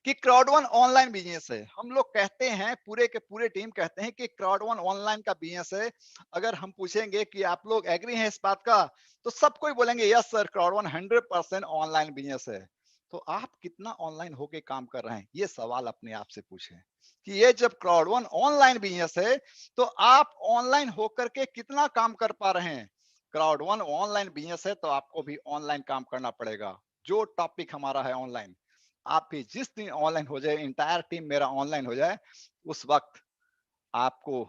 कि क्राउड वन ऑनलाइन बिजनेस है। हम लोग कहते हैं, पूरे के पूरे टीम कहते हैं कि क्राउड वन ऑनलाइन का बिजनेस है। अगर हम पूछेंगे कि आप लोग एग्री हैं इस बात का, तो सब कोई बोलेंगे yes sir, crowd one 100% online business है। तो आप कितना ऑनलाइन होके काम कर रहे हैं, ये सवाल अपने आप से पूछें कि ये जब क्राउड वन ऑनलाइन बिजनेस है, तो आप ऑनलाइन होकर के कितना काम कर पा रहे हैं। क्राउड वन ऑनलाइन बिजनेस है तो आपको भी ऑनलाइन काम करना पड़ेगा। जो टॉपिक हमारा है ऑनलाइन, आप भी जिस दिन ऑनलाइन हो जाए, इंटायर टीम मेरा ऑनलाइन हो जाए, उस वक्त आपको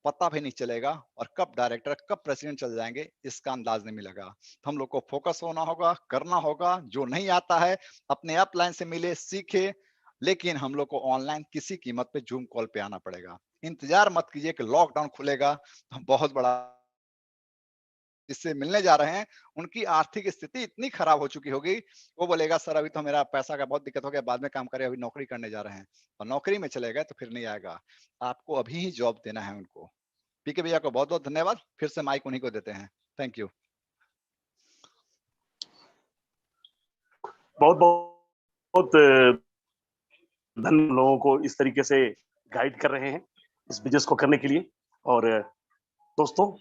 पता भी नहीं चलेगा और कब डायरेक्टर कब प्रेसिडेंट चल जाएंगे इसका अंदाज नहीं मिलेगा। तो हम लोग को फोकस होना होगा, करना होगा। जो नहीं आता है अपने अपलाइन से मिले, सीखे, लेकिन हम लोग को ऑनलाइन किसी कीमत पे जूम कॉल पे आना पड़ेगा। इंतजार मत कीजिए कि लॉकडाउन खुलेगा तो हम बहुत बड़ा जिससे मिलने जा रहे हैं, उनकी आर्थिक स्थिति इतनी खराब हो चुकी होगी, वो बोलेगा सर अभी तो मेरा पैसा का बहुत दिक्कत हो गया, बाद में काम करें, अभी नौकरी करने जा रहे हैं। और नौकरी में चले गए तो फिर नहीं आएगा। आपको अभी ही जॉब देना है उनको। पीके भैया को बहुत बहुत धन्यवाद। फिर से माइक उन्हीं को देते हैं। Thank you. बहुत बहुत धन लोगों को इस तरीके से गाइड कर रहे हैं इस बिजनेस को करने के लिए। और दोस्तों,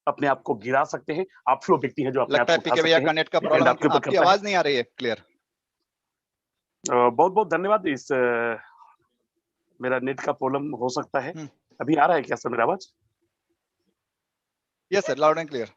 अपने आप को गिरा सकते हैं। आप फ्लो व्यक्ति हैं जो अपने आप लगता है को उठा पीके भैया सकते का हैं। नेट का डिपेंड प्रॉब्लम, आपके ऊपर आपकी करता है। आवाज नहीं आ रही है क्लियर। बहुत बहुत धन्यवाद। इस मेरा नेट का प्रॉब्लम हो सकता है। अभी आ रहा है क्या सर मेरा आवाज? Yes sir, loud and clear.